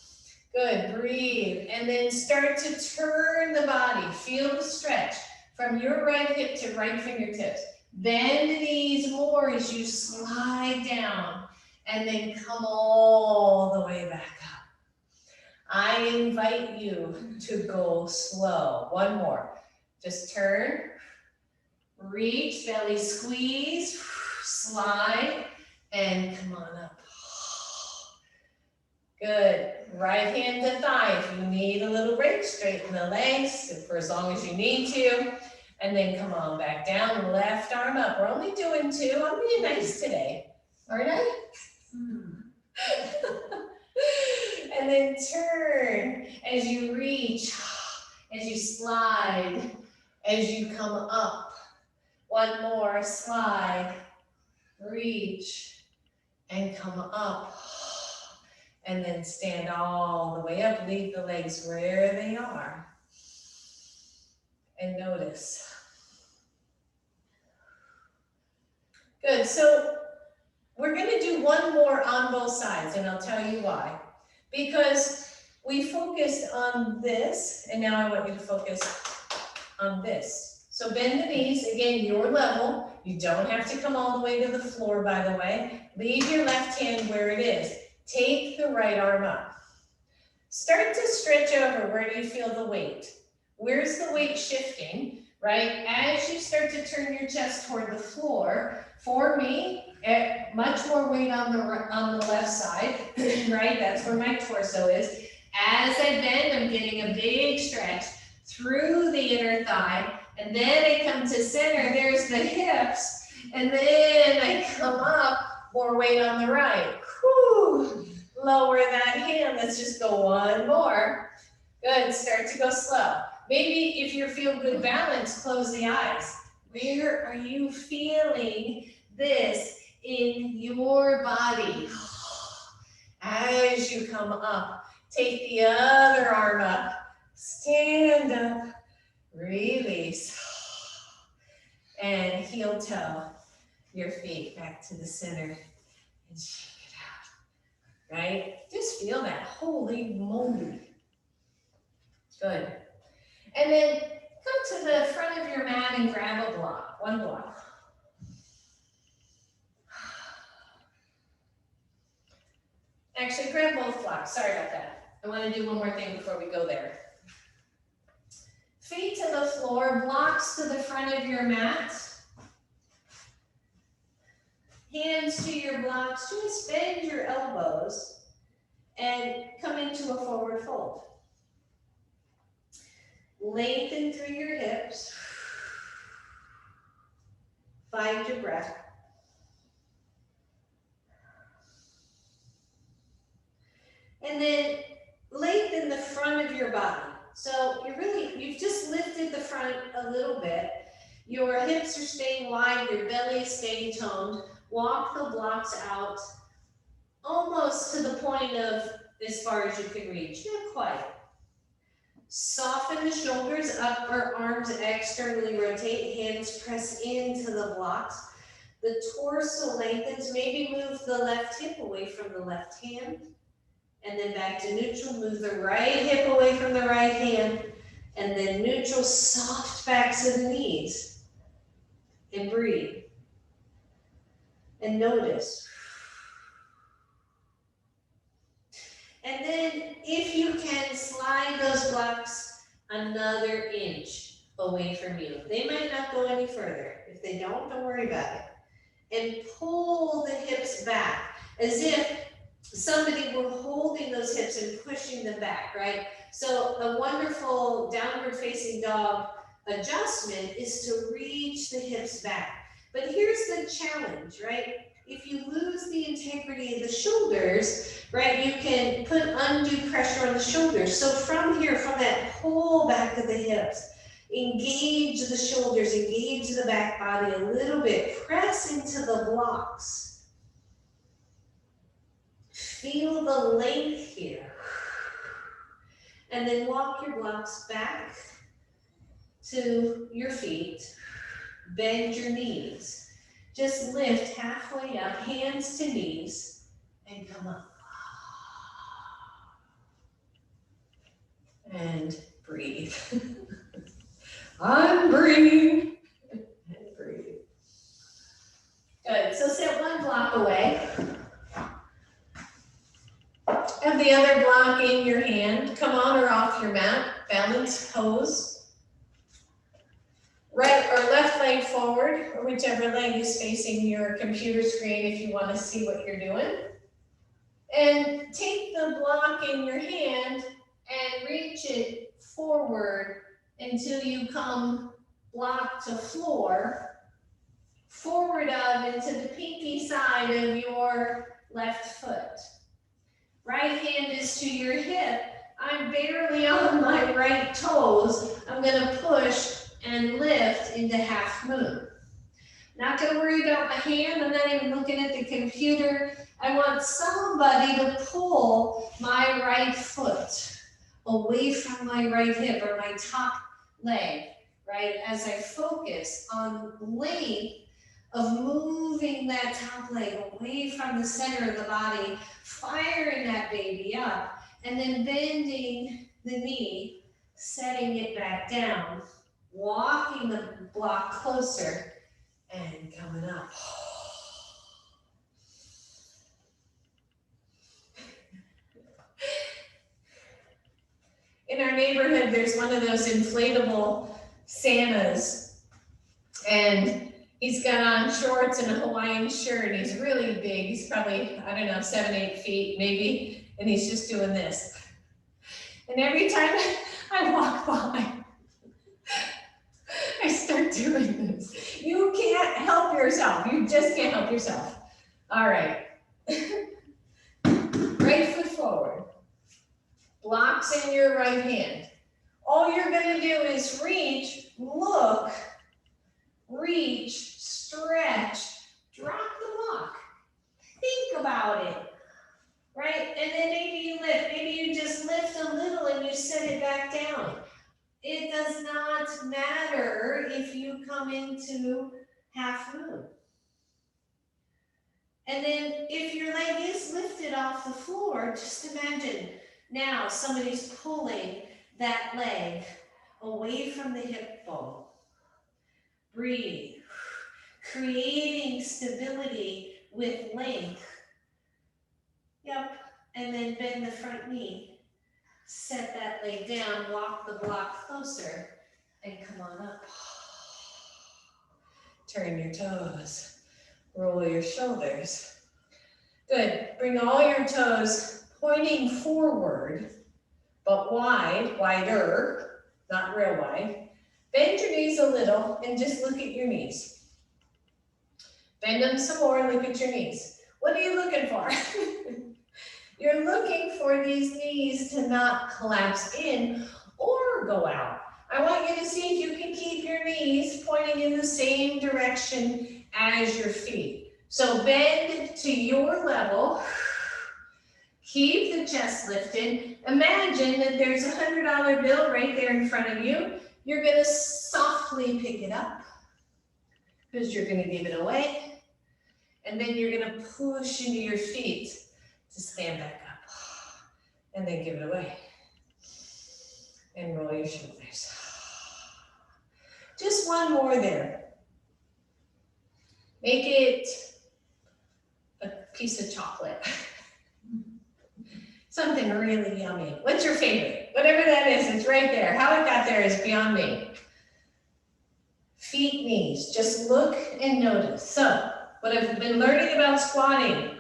Good, breathe. And then start to turn the body. Feel the stretch from your right hip to right fingertips. Bend the knees more as you slide down and then come all the way back up. I invite you to go slow. One more. Just turn, reach, belly squeeze, slide, and come on up. Good. Right hand to thigh. If you need a little break, straighten the legs for as long as you need to. And then come on back down, left arm up. We're only doing 2. I'm being nice today, aren't I? And then turn as you reach, as you slide, as you come up. One more, slide, reach, and come up. And then stand all the way up, leave the legs where they are. And notice. Good, so we're gonna do one more on both sides, and I'll tell you why. Because we focused on this, and now I want you to focus on this. So bend the knees, again, your level. You don't have to come all the way to the floor, by the way. Leave your left hand where it is. Take the right arm up. Start to stretch over. Where do you feel the weight? Where's the weight shifting, right? As you start to turn your chest toward the floor, for me, much more weight on the left side, right? That's where my torso is. As I bend, I'm getting a big stretch through the inner thigh, and then I come to center, there's the hips, and then I come up, more weight on the right. Whew. Lower that hand, let's just go one more. Good, start to go slow. Maybe if you feel good balance, close the eyes. Where are you feeling this in your body? As you come up, take the other arm up, stand up, release, and heel toe your feet back to the center and shake it out, right? Just feel that, holy moly. Good. And then come to the front of your mat and grab a block, one block. Actually, grab both blocks, sorry about that. I want to do one more thing before we go there. Feet to the floor, blocks to the front of your mat. Hands to your blocks, just bend your elbows and come into a forward fold. Lengthen through your hips. Find your breath. And then lengthen the front of your body. So you've just lifted the front a little bit. Your hips are staying wide, your belly is staying toned. Walk the blocks out almost to the point of as far as you can reach, not quite. Soften the shoulders, upper arms externally rotate, hands press into the blocks. The torso lengthens, maybe move the left hip away from the left hand. And then back to neutral, move the right hip away from the right hand. And then neutral, soft backs of the knees. And breathe. And notice. And then if you can, slide those blocks another inch away from you. They might not go any further. If they don't worry about it. And pull the hips back as if somebody were holding those hips and pushing them back, right? So a wonderful downward facing dog adjustment is to reach the hips back. But here's the challenge, right? If you lose the integrity of the shoulders, right, you can put undue pressure on the shoulders. So from here, from that pull back of the hips, engage the shoulders, engage the back body a little bit, press into the blocks. Feel the length here. And then walk your blocks back to your feet, bend your knees. Just lift halfway up, hands to knees, and come up.
and breathe. Unbreathe and breathe. Good, so sit one block away. Have the other block in your hand. Come on or off your mat, balanced pose. Right or left leg forward, or whichever leg is facing your computer screen if you want to see what you're doing. And take the block in your hand and reach it forward until you come block to floor, forward of into the pinky side of your left foot. Right hand is to your hip. I'm barely on my right toes. I'm gonna push and lift into half moon. Not gonna worry about my hand. I'm not even looking at the computer. I want somebody to pull my right foot away from my right hip or my top leg, right? As I focus on length of moving that top leg away from the center of the body, firing that baby up, and then bending the knee, setting it back down, walking the block closer, and coming up. In our neighborhood, there's one of those inflatable Santas, and he's got on shorts and a Hawaiian shirt, and he's really big. He's probably, I don't know, 7, 8 feet maybe, and he's just doing this. And every time I walk by, I start doing this. You can't help yourself. You just can't help yourself. All right. Right foot forward. Blocks in your right hand. All you're going to do is reach, look, reach, stretch, drop the block. Think about it, right? And then maybe you lift. Maybe you just lift a little and you set it back down. It does not matter if you come into half moon. And then if your leg is lifted off the floor, just imagine now somebody's pulling that leg away from the hip bone. Breathe, creating stability with length. Yep, and then bend the front knee. Set that leg down, walk the block closer, and come on up. Turn your toes, roll your shoulders. Good, bring all your toes pointing forward, but wide, wider, not real wide. Bend your knees a little and just look at your knees. Bend them some more, look at your knees. What are you looking for? You're looking for these knees to not collapse in or go out. I want you to see if you can keep your knees pointing in the same direction as your feet. So bend to your level. Keep the chest lifted. Imagine that there's a $100 bill right there in front of you. You're going to softly pick it up because you're going to give it away. And then you're going to push into your feet to stand back up. And then give it away. And roll your shoulders. Just one more there. Make it a piece of chocolate. Something really yummy. What's your favorite? Whatever that is, it's right there. How it got there is beyond me. Feet, knees, just look and notice. So, what I've been learning about squatting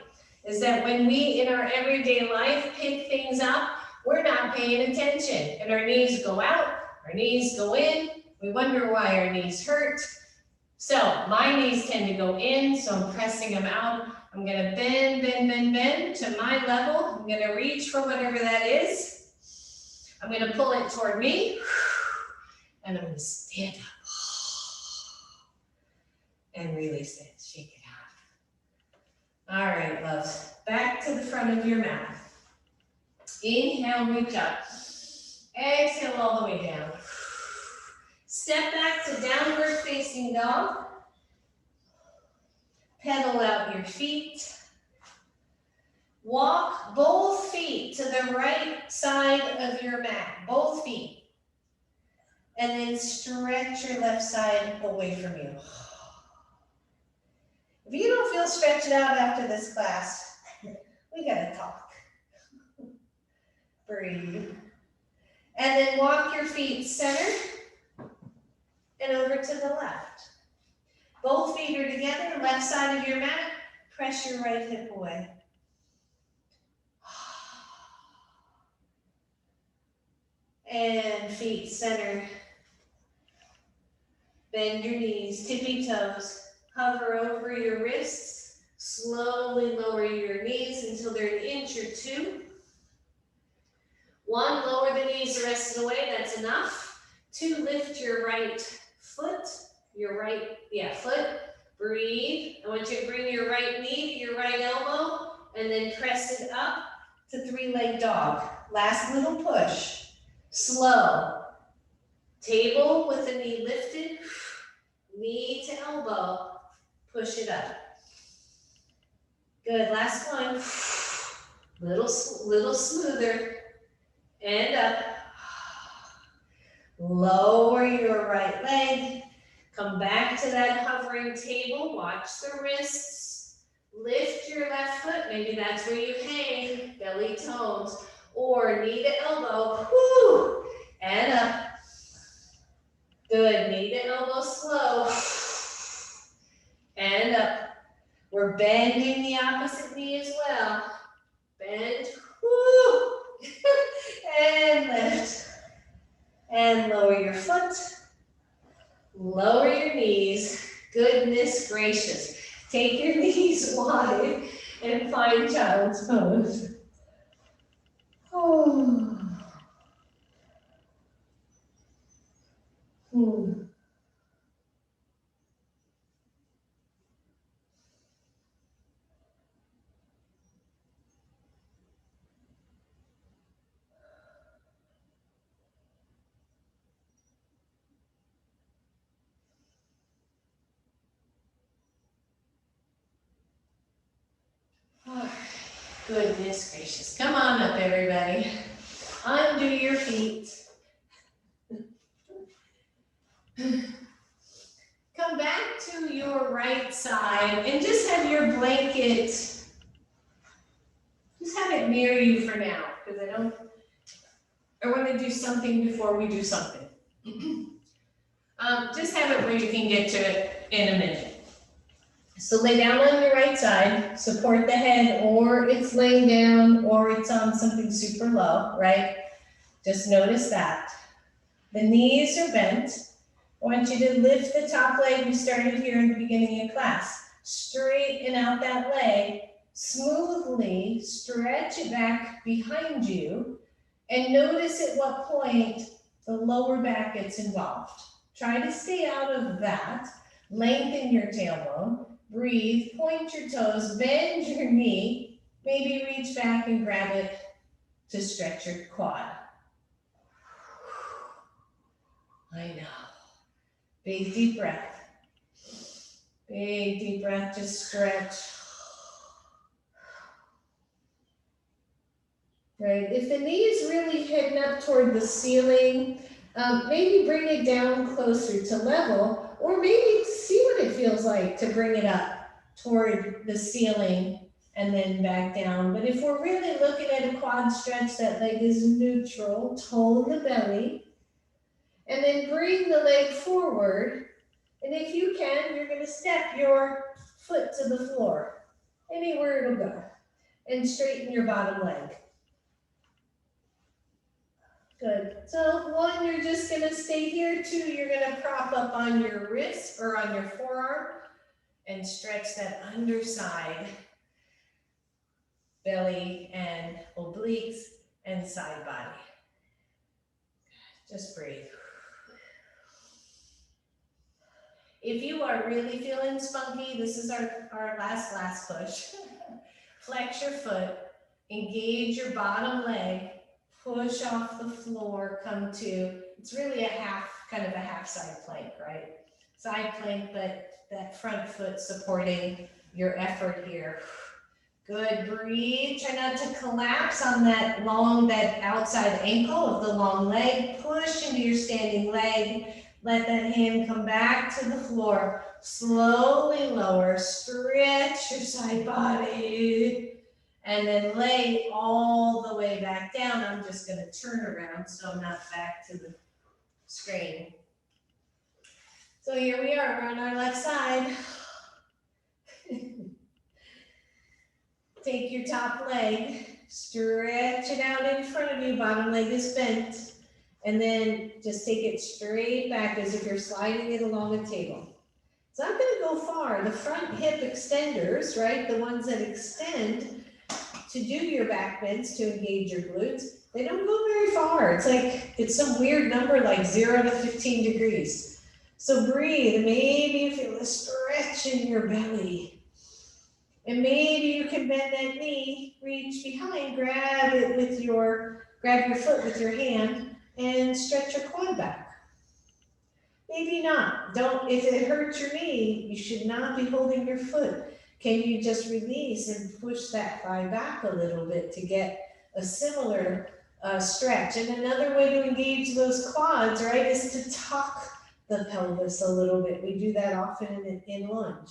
is that when we, in our everyday life, pick things up, we're not paying attention. And our knees go out, our knees go in. We wonder why our knees hurt. So, my knees tend to go in, so I'm pressing them out. I'm going to bend, bend, bend, bend to my level. I'm going to reach for whatever that is. I'm going to pull it toward me. And I'm going to stand up. And release it. Shake it out. All right, loves. Back to the front of your mat. Inhale, reach up. Exhale all the way down. Step back to downward facing dog. Pedal out your feet. Walk both feet to the right side of your mat, both feet. And then stretch your left side away from you. If you don't feel stretched out after this class, we gotta talk. Breathe. And then walk your feet center and over to the left. Both feet are together, left side of your mat, press your right hip away. And feet center. Bend your knees, tippy toes. Hover over your wrists. Slowly lower your knees until they're an inch or two. One, lower the knees the rest of the way, that's enough. Two, lift your right foot, foot. Breathe. I want you to bring your right knee to your right elbow and then press it up to three-leg dog. Last little push. Slow. Table with the knee lifted, knee to elbow, push it up. Good, last one. Little smoother, and up. Lower your right leg, come back to that hovering table, watch the wrists, lift your left foot, maybe that's where you hang, belly toes, or knee to elbow, whoo, and up. Good, knee to elbow slow, and up. We're bending the opposite knee as well. Bend, whoo, and lift. And lower your foot, lower your knees. Goodness gracious. Take your knees wide and find child's pose. Oh. Oh, goodness gracious. Come on up, everybody. Undo your feet. Come back to your right side and just have your blanket, just have it near you for now, because I want to do something before we do something. Just have it where you can get to it in a minute. So lay down on your right side, support the head, or it's laying down, or it's on something super low, right? Just notice that. The knees are bent. I want you to lift the top leg. We started here in the beginning of class. Straighten out that leg, smoothly stretch it back behind you, and notice at what point the lower back gets involved. Try to stay out of that. Lengthen your tailbone. Breathe, point your toes, bend your knee, maybe reach back and grab it to stretch your quad. I know. Big deep breath. Big deep breath, just stretch. Right, if the knee is really heading up toward the ceiling, maybe bring it down closer to level, or maybe see what it feels like to bring it up toward the ceiling and then back down. But if we're really looking at a quad stretch, that leg is neutral, tone the belly, and then bring the leg forward. And if you can, you're gonna step your foot to the floor, anywhere it'll go, and straighten your bottom leg. Good. So one, you're just gonna stay here. Two, you're gonna prop up on your wrist or on your forearm and stretch that underside, belly and obliques and side body. Just breathe. If you are really feeling spunky, this is our last push. Flex your foot, engage your bottom leg, push off the floor, come to, it's really kind of a half side plank, right? Side plank, but that front foot supporting your effort here. Good, breathe. Try not to collapse on that outside ankle of the long leg. Push into your standing leg. Let that hand come back to the floor. Slowly lower, stretch your side body. And then lay all the way back down. I'm just gonna turn around so I'm not back to the screen. So here we are, we're on our left side. Take your top leg, stretch it out in front of you, bottom leg is bent, and then just take it straight back as if you're sliding it along a table. It's not gonna go far. The front hip extenders, right, the ones that extend to do your back bends to engage your glutes, they don't go very far. It's like, it's some weird number like 0 to 15 degrees. So breathe, maybe you feel a stretch in your belly. And maybe you can bend that knee, reach behind, grab your foot with your hand and stretch your quad back. Maybe not. If it hurts your knee, you should not be holding your foot. Can you just release and push that thigh back a little bit to get a similar stretch? And another way to engage those quads, right, is to tuck the pelvis a little bit. We do that often in lunge.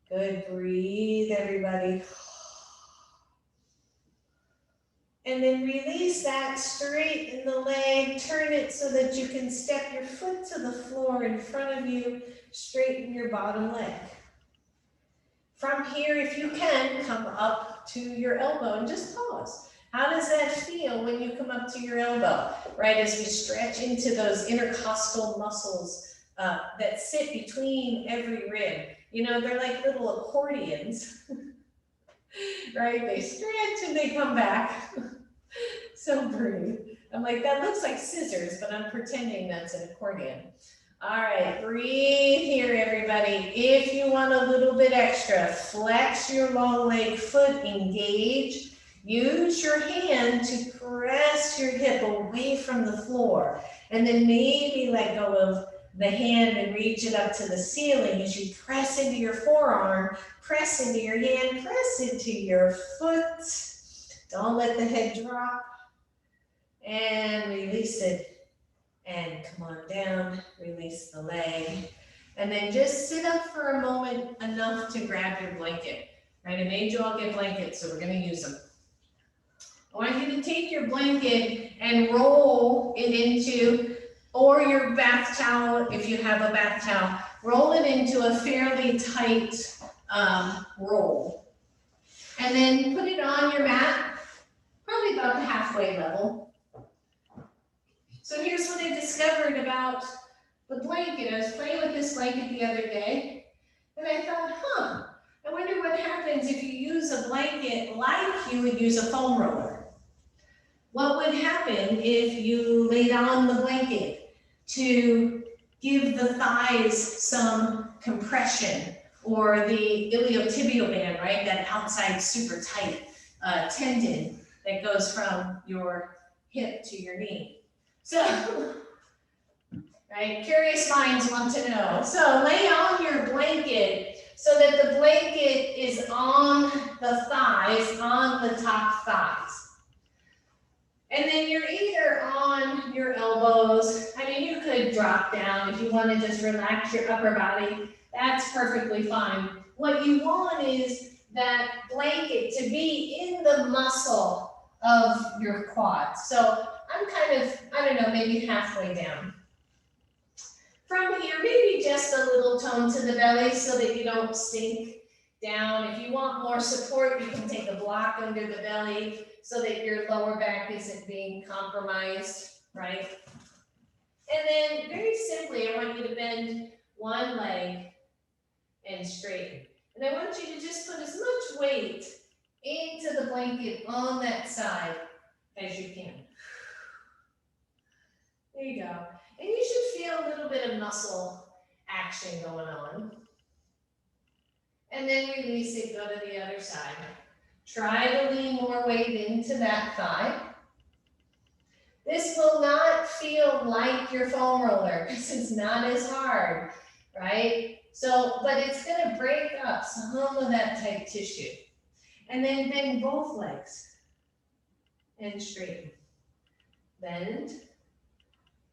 Good, breathe everybody. And then release that, straighten the leg, turn it so that you can step your foot to the floor in front of you, straighten your bottom leg. From here, if you can, come up to your elbow and just pause. How does that feel when you come up to your elbow, right? As we stretch into those intercostal muscles that sit between every rib. You know, they're like little accordions, right? They stretch and they come back. So breathe. I'm like, that looks like scissors, but I'm pretending that's an accordion. All right, breathe here, everybody. If you want a little bit extra, flex your long leg foot, engage. Use your hand to press your hip away from the floor. And then maybe let go of the hand and reach it up to the ceiling as you press into your forearm, press into your hand, press into your foot. Don't let the head drop. And release it. And come on down, release the leg. And then just sit up for a moment enough to grab your blanket. Right, I made you all get blankets, so we're gonna use them. I want you to take your blanket and roll it into, or your bath towel, if you have a bath towel, roll it into a fairly tight roll. And then put it on your mat, probably about the halfway level. So here's what I discovered about the blanket. I was playing with this blanket the other day, and I thought, I wonder what happens if you use a blanket like you would use a foam roller. What would happen if you laid on the blanket to give the thighs some compression, or the iliotibial band, right? That outside super tight tendon that goes from your hip to your knee. So, right, curious minds want to know. So lay on your blanket so that the blanket is on the thighs, on the top thighs. And then you're either on your elbows. I mean, you could drop down if you want to just relax your upper body. That's perfectly fine. What you want is that blanket to be in the muscle of your quads. So I'm kind of, I don't know, maybe halfway down. From here, maybe just a little tone to the belly so that you don't sink down. If you want more support, you can take a block under the belly so that your lower back isn't being compromised, right? And then very simply, I want you to bend one leg and straighten. And I want you to just put as much weight into the blanket on that side as you can. There you go. And you should feel a little bit of muscle action going on. And then release it, go to the other side. Try to lean more weight into that thigh. This will not feel like your foam roller because it's not as hard, right? So, but it's gonna break up some of that tight tissue. And then bend both legs and straighten. Bend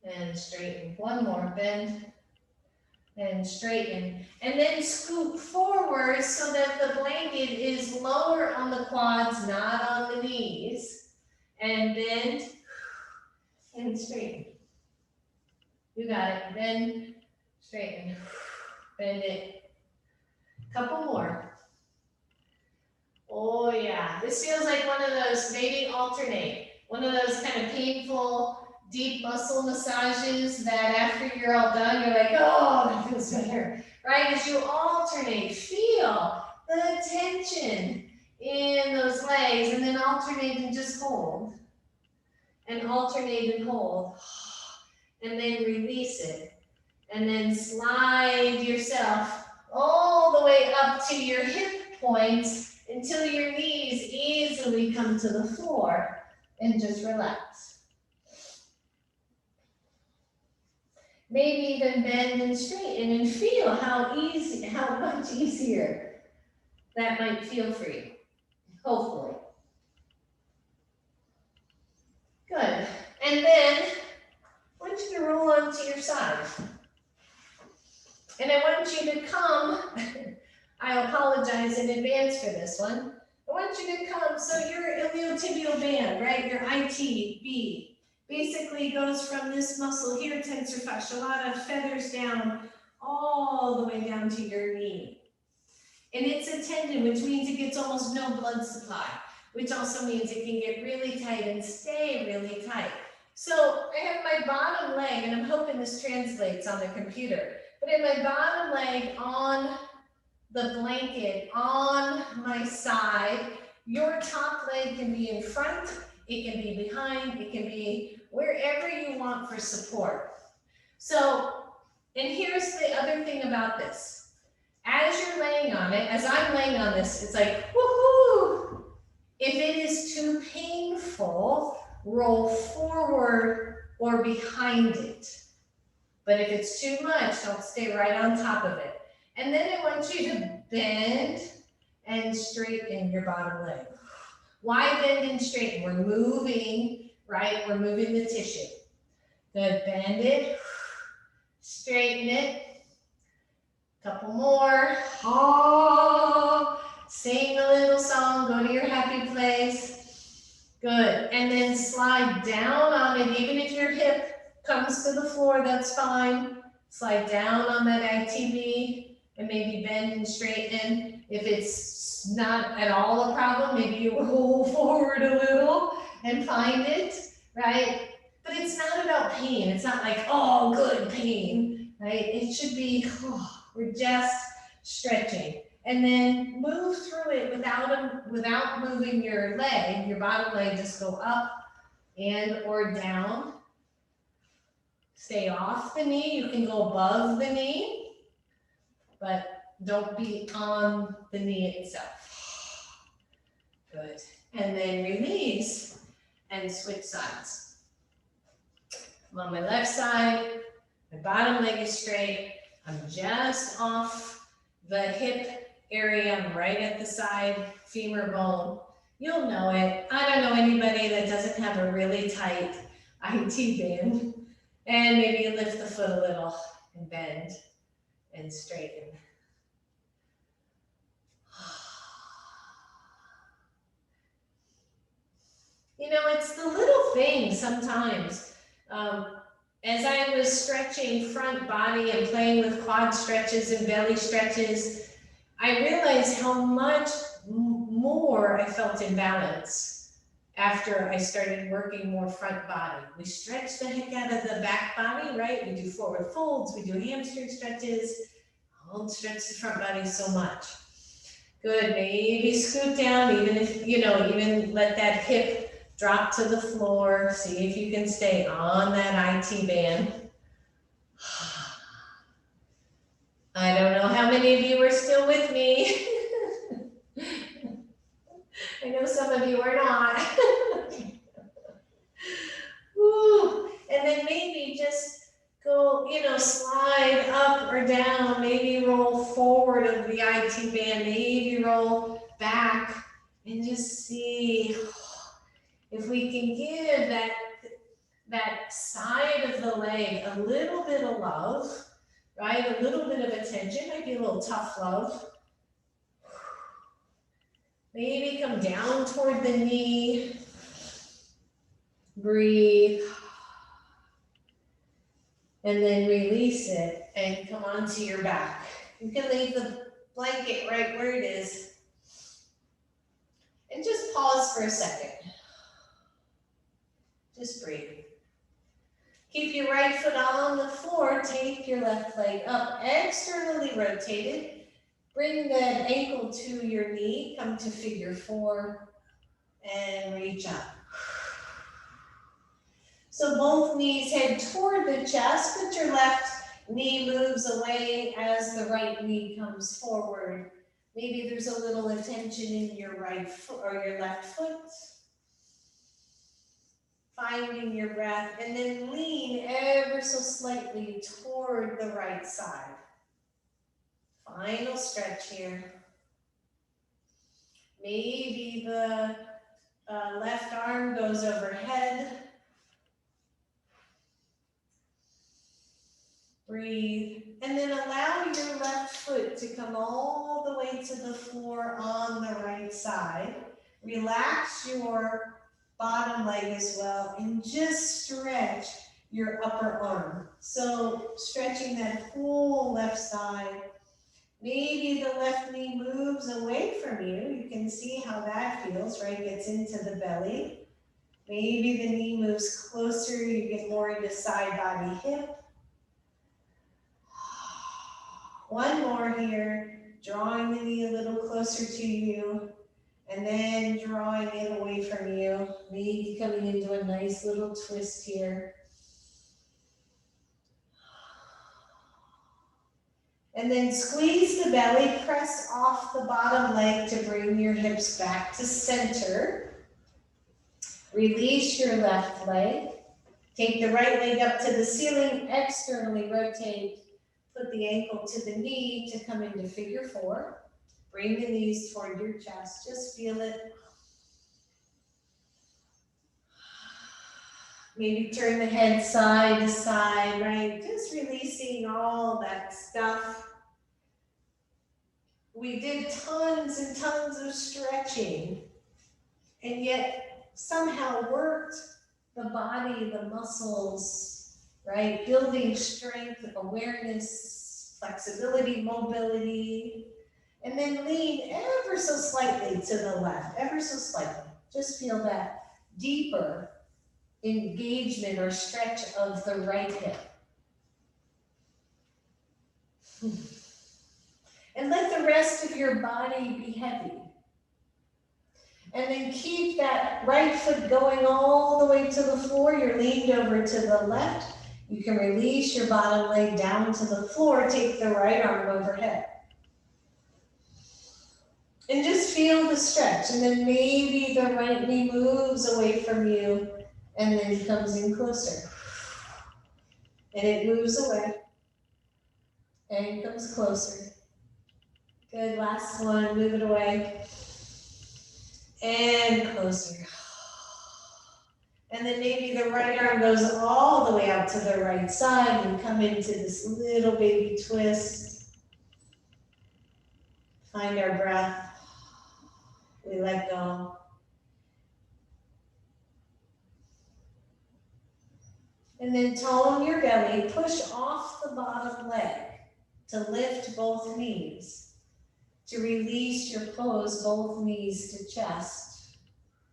and straighten. One more, bend and straighten. And then scoop forward so that the blanket is lower on the quads, not on the knees. And bend and straighten. You got it. Bend, straighten, bend it. Couple more. Oh yeah, this feels like one of those, maybe alternate, one of those kind of painful, deep muscle massages that after you're all done, you're like, oh, that feels better, right? As you alternate, feel the tension in those legs, and then alternate and just hold, and alternate and hold, and then release it, and then slide yourself all the way up to your hip points until your knees easily come to the floor, and just relax. Maybe even bend and straighten and feel how easy, how much easier that might feel for you, hopefully. Good. And then I want you to roll onto your side. And I want you to come, I apologize in advance for this one. I want you to come, so your iliotibial band, right, your ITB, basically goes from this muscle here, tensor fascia lata, feathers down, all the way down to your knee. And it's a tendon, which means it gets almost no blood supply, which also means it can get really tight and stay really tight. So I have my bottom leg, and I'm hoping this translates on the computer, but in my bottom leg on the blanket on my side, your top leg can be in front, it can be behind, it can be wherever you want for support. So, and here's the other thing about this. As you're laying on it, as I'm laying on this, it's like, woohoo! If it is too painful, roll forward or behind it. But if it's too much, don't stay right on top of it. And then I want you to bend and straighten your bottom leg. Why bend and straighten? We're moving, right? We're moving the tissue. Good, bend it, straighten it. Couple more. Oh, sing a little song, go to your happy place. Good, and then slide down on it. Even if your hip comes to the floor, that's fine. Slide down on that ITB and maybe bend and straighten. If it's not at all a problem, maybe you roll forward a little and find it, right? But it's not about pain. It's not like, oh, good pain, right? It should be, oh, we're just stretching. And then move through it without moving your leg, your bottom leg, just go up and or down. Stay off the knee, you can go above the knee, but don't be on the knee itself. Good. And then release and switch sides. I'm on my left side, my bottom leg is straight, I'm just off the hip area, I'm right at the side femur bone. You'll know it. I don't know anybody that doesn't have a really tight IT band. And maybe you lift the foot a little and bend and straighten. You know, it's the little things sometimes. As I was stretching front body and playing with quad stretches and belly stretches, I realized how much more I felt in balance after I started working more front body. We stretch the heck out of the back body, right? We do forward folds, we do hamstring stretches. Don't stretch the front body so much. Good, maybe scoot down, even if, you know, even let that hip drop to the floor. See if you can stay on that IT band. I don't know how many of you are still with me. I know some of you are not. Ooh. And then maybe just go, you know, slide up or down, maybe roll forward of the IT band, maybe roll back And just see if we can give that side of the leg a little bit of love, right? A little bit of attention, might be a little tough love. Maybe come down toward the knee. Breathe. And then release it and come onto your back. You can leave the blanket right where it is. And just pause for a second. Just breathe. Keep your right foot on the floor. Take your left leg up, externally rotated. Bring that ankle to your knee. Come to figure 4 and reach up. So both knees head toward the chest, but your left knee moves away as the right knee comes forward. Maybe there's a little attention in your right foot or your left foot. Finding your breath, and then lean ever so slightly toward the right side. Final stretch here. Maybe the left arm goes overhead. Breathe, and then allow your left foot to come all the way to the floor on the right side. Relax your bottom leg as well, and just stretch your upper arm. So stretching that whole left side. Maybe the left knee moves away from you. You can see how that feels, right? Gets into the belly. Maybe the knee moves closer. You get more into side body hip. One more here, drawing the knee a little closer to you, and then drawing it away from you, maybe coming into a nice little twist here. And then squeeze the belly, press off the bottom leg to bring your hips back to center. Release your left leg. Take the right leg up to the ceiling, externally rotate. Put the ankle to the knee to come into figure 4. Bring the knees toward your chest. Just feel it. Maybe turn the head side to side, right? Just releasing all that stuff. We did tons and tons of stretching, and yet somehow worked the body, the muscles, right? Building strength, awareness, flexibility, mobility, and then lean ever so slightly to the left, ever so slightly. Just feel that deeper engagement or stretch of the right hip. And let the rest of your body be heavy. And then keep that right foot going all the way to the floor. You're leaned over to the left. You can release your bottom leg down to the floor. Take the right arm overhead. And just feel the stretch. And then maybe the right knee moves away from you and then comes in closer. And it moves away and comes closer. Good, last one, move it away. And closer. And then maybe the right arm goes all the way out to the right side and come into this little baby twist. Find our breath. We let go. And then tone your belly, push off the bottom leg to lift both knees. To release your pose, both knees to chest.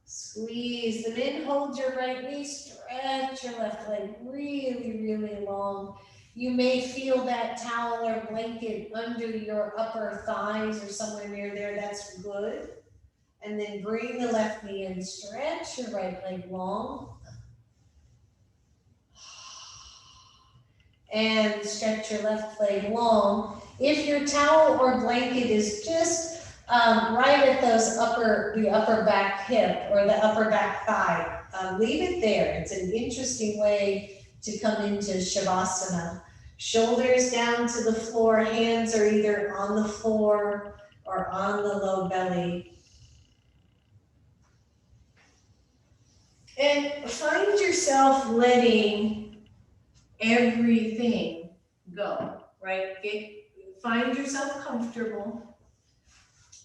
Squeeze them in, hold your right knee, stretch your left leg really, really long. You may feel that towel or blanket under your upper thighs or somewhere near there, that's good. And then bring the left knee in, stretch your right leg long. And stretch your left leg long. If your towel or blanket is just right at the upper back hip or the upper back thigh, leave it there. It's an interesting way to come into Shavasana. Shoulders down to the floor, hands are either on the floor or on the low belly. And find yourself letting everything go, right? Find yourself comfortable.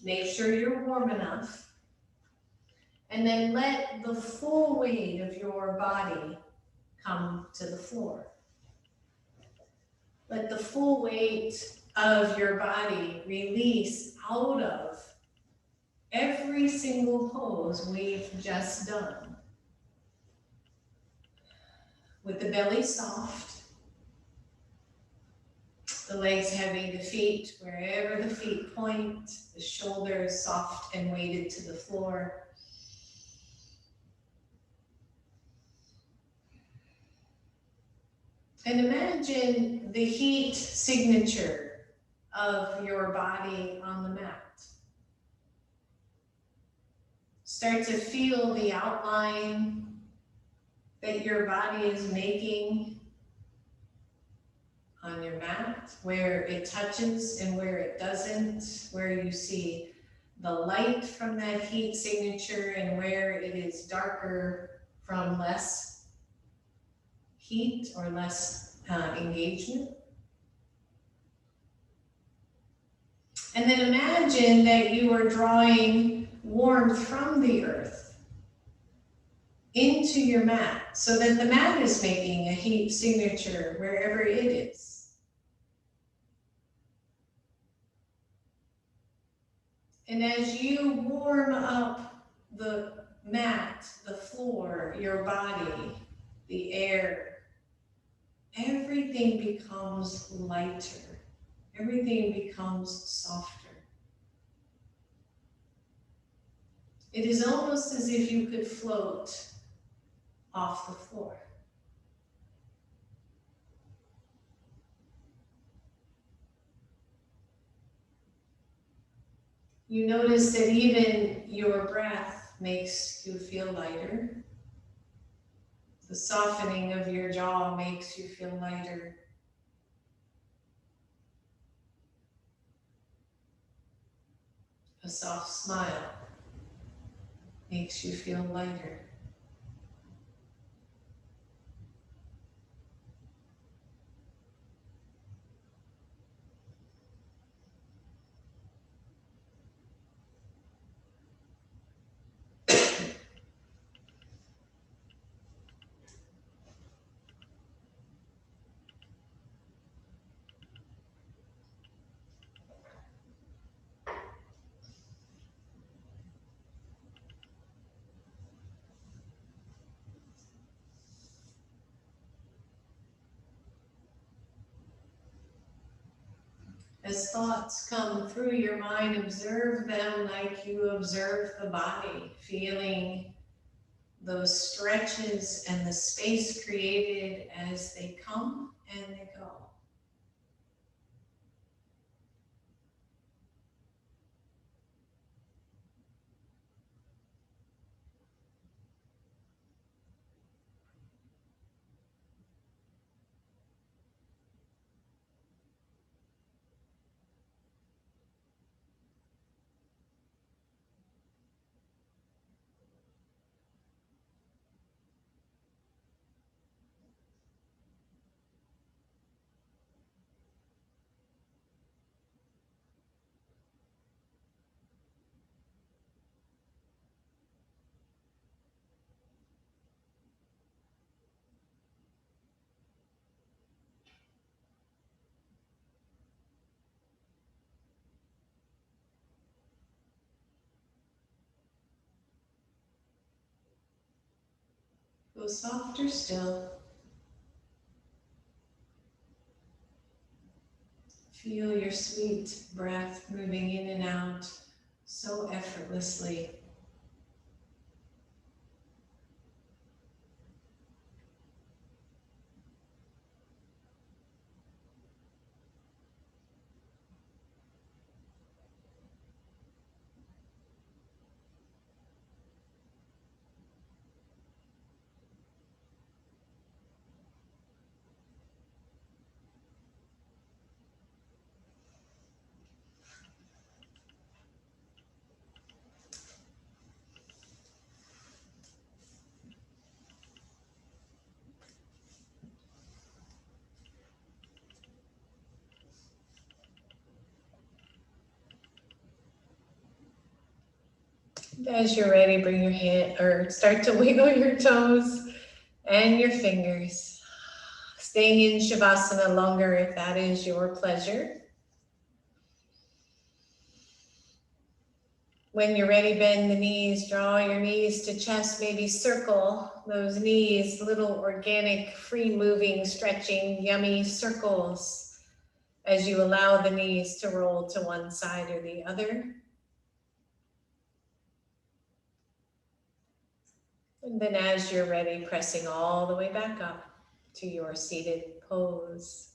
Make sure you're warm enough. And then let the full weight of your body come to the floor. Let the full weight of your body release out of every single pose we've just done. With the belly soft, the legs heavy, the feet, wherever the feet point, the shoulders soft and weighted to the floor. And imagine the heat signature of your body on the mat. Start to feel the outline that your body is making on your mat, where it touches and where it doesn't, where you see the light from that heat signature and where it is darker from less heat or less engagement. And then imagine that you are drawing warmth from the earth into your mat so that the mat is making a heat signature wherever it is. And as you warm up the mat, the floor, your body, the air, everything becomes lighter. Everything becomes softer. It is almost as if you could float off the floor. You notice that even your breath makes you feel lighter. The softening of your jaw makes you feel lighter. A soft smile makes you feel lighter. As thoughts come through your mind, observe them like you observe the body, feeling those stretches and the space created as they come and they go. Go softer still. Feel your sweet breath moving in and out so effortlessly. As you're ready, bring your hand or start to wiggle your toes and your fingers. Staying in Shavasana longer if that is your pleasure. When you're ready, bend the knees, draw your knees to chest, maybe circle those knees, little organic, free moving, stretching, yummy circles as you allow the knees to roll to one side or the other. And then as you're ready, pressing all the way back up to your seated pose.